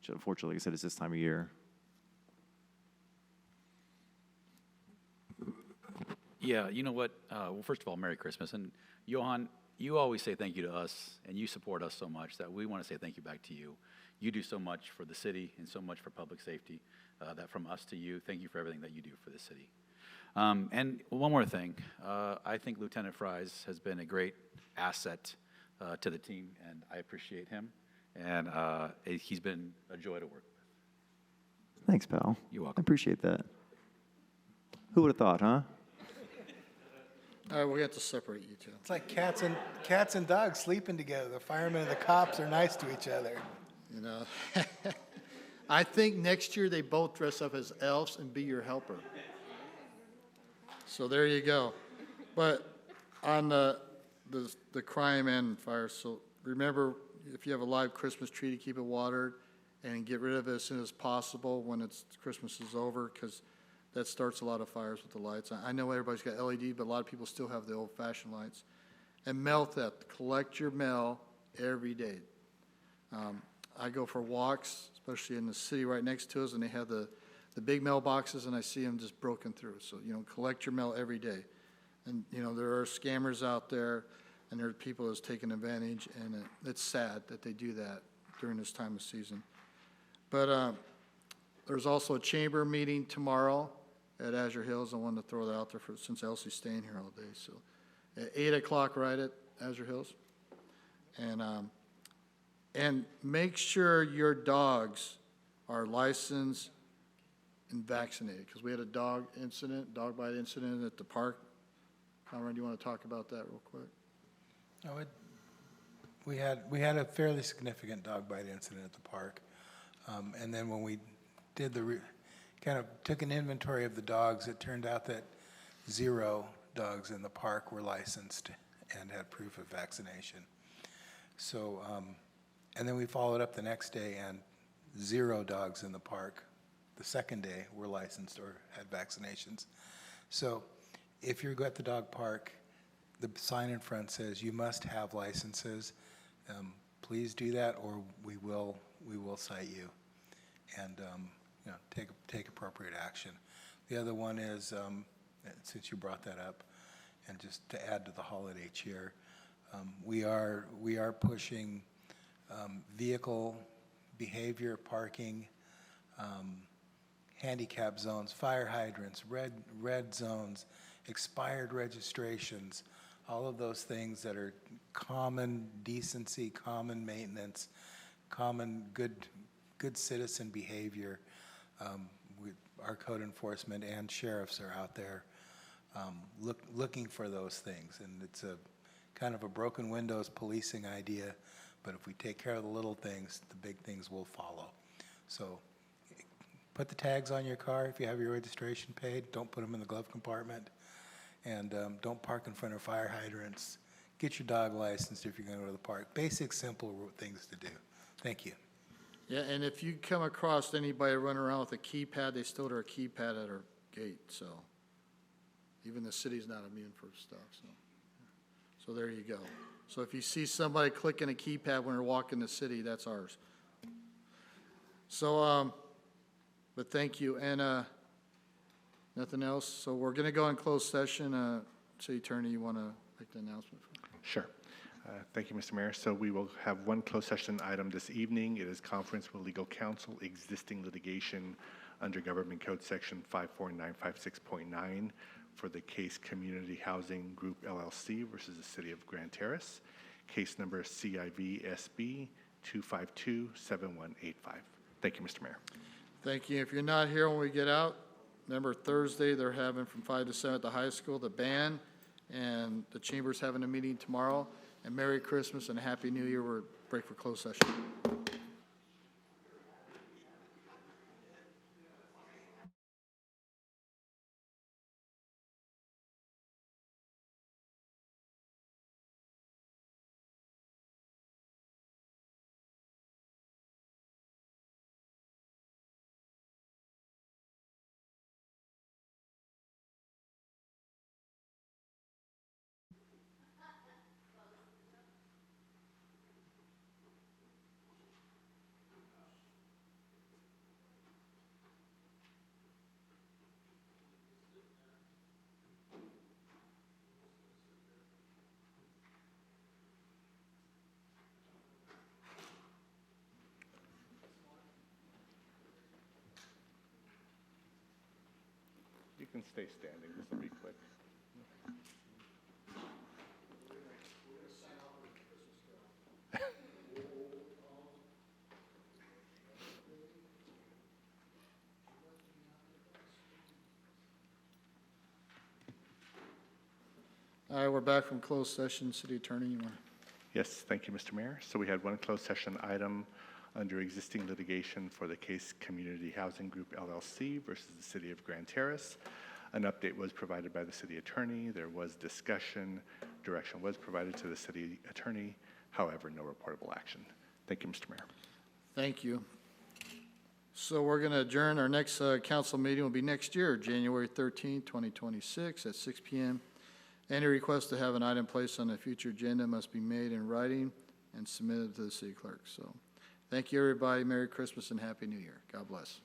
unfortunately, like I said, it's this time of year. Yeah, you know what? Well, first of all, Merry Christmas. And Johan, you always say thank you to us, and you support us so much that we want to say thank you back to you. You do so much for the city and so much for public safety, that from us to you, thank you for everything that you do for the city. And one more thing, I think Lieutenant Fries has been a great asset to the team, and I appreciate him. And he's been a joy to work with. Thanks, pal. You're welcome. I appreciate that. Who would have thought, huh? All right, we have to separate you two. It's like cats and dogs sleeping together. The firemen and the cops are nice to each other. You know, I think next year they both dress up as elves and be your helper. So there you go. But on the crime and fire, so remember, if you have a live Christmas tree, to keep it watered and get rid of it as soon as possible when Christmas is over, because that starts a lot of fires with the lights. I know everybody's got LED, but a lot of people still have the old-fashioned lights. And mail theft. Collect your mail every day. I go for walks, especially in the city right next to us, and they have the big mailboxes, and I see them just broken through. So, you know, collect your mail every day. And, you know, there are scammers out there, and there are people that's taking advantage, and it's sad that they do that during this time of season. But there's also a chamber meeting tomorrow at Azure Hills. I wanted to throw that out there since Elsie's staying here all day. So at 8 o'clock, right at Azure Hills. And make sure your dogs are licensed and vaccinated, because we had a dog bite incident at the park. Conrad, do you want to talk about that real quick? No, we had a fairly significant dog bite incident at the park. And then when we did kind of took an inventory of the dogs, it turned out that 0 dogs in the park were licensed and had proof of vaccination. So, and then we followed up the next day, and 0 dogs in the park the second day were licensed or had vaccinations. So if you're at the dog park, the sign in front says you must have licenses. Please do that, or we will cite you and you know, take appropriate action. The other one is, since you brought that up, and just to add to the holiday cheer, we are pushing vehicle behavior, parking, handicap zones, fire hydrants, red zones, expired registrations, all of those things that are common decency, common maintenance, common good citizen behavior. Our code enforcement and sheriffs are out there looking for those things, and it's a kind of a broken windows policing idea, but if we take care of the little things, the big things will follow. So put the tags on your car if you have your registration paid. Don't put them in the glove compartment, and don't park in front of fire hydrants. Get your dog licensed if you're going to go to the park. Basic, simple things to do. Thank you. Yeah, and if you come across anybody running around with a keypad, they still have a keypad at our gate, so even the city's not immune for stuff, so there you go. So if you see somebody clicking a keypad when they're walking the city, that's ours. So, but thank you, and nothing else? So we're gonna go in closed session. City Attorney, you wanna make the announcement? Sure. Thank you, Mr. Mayor. So we will have one closed session item this evening. It is conference with legal counsel, existing litigation under Government Code Section 54956.9 for the case Community Housing Group LLC versus the City of Grand Terrace. Case number CIV-SB 2527185. Thank you, Mr. Mayor. Thank you. If you're not here when we get out, remember Thursday they're having from 5 to 7 at the high school, the band, and the Chamber's having a meeting tomorrow. And Merry Christmas and Happy New Year. We're break for closed session. can stay standing. This will be quick. All right, we're back from closed session. City Attorney, you want? Yes, thank you, Mr. Mayor. So we had one closed session item under existing litigation for the case Community Housing Group LLC versus the City of Grand Terrace. An update was provided by the city attorney. There was discussion. Direction was provided to the city attorney. However, no reportable action. Thank you, Mr. Mayor. Thank you. So we're going to adjourn. Our next council meeting will be next year, January 13, 2026 at 6 p.m. Any request to have an item placed on a future agenda must be made in writing and submitted to the city clerk. So thank you, everybody. Merry Christmas and Happy New Year. God bless.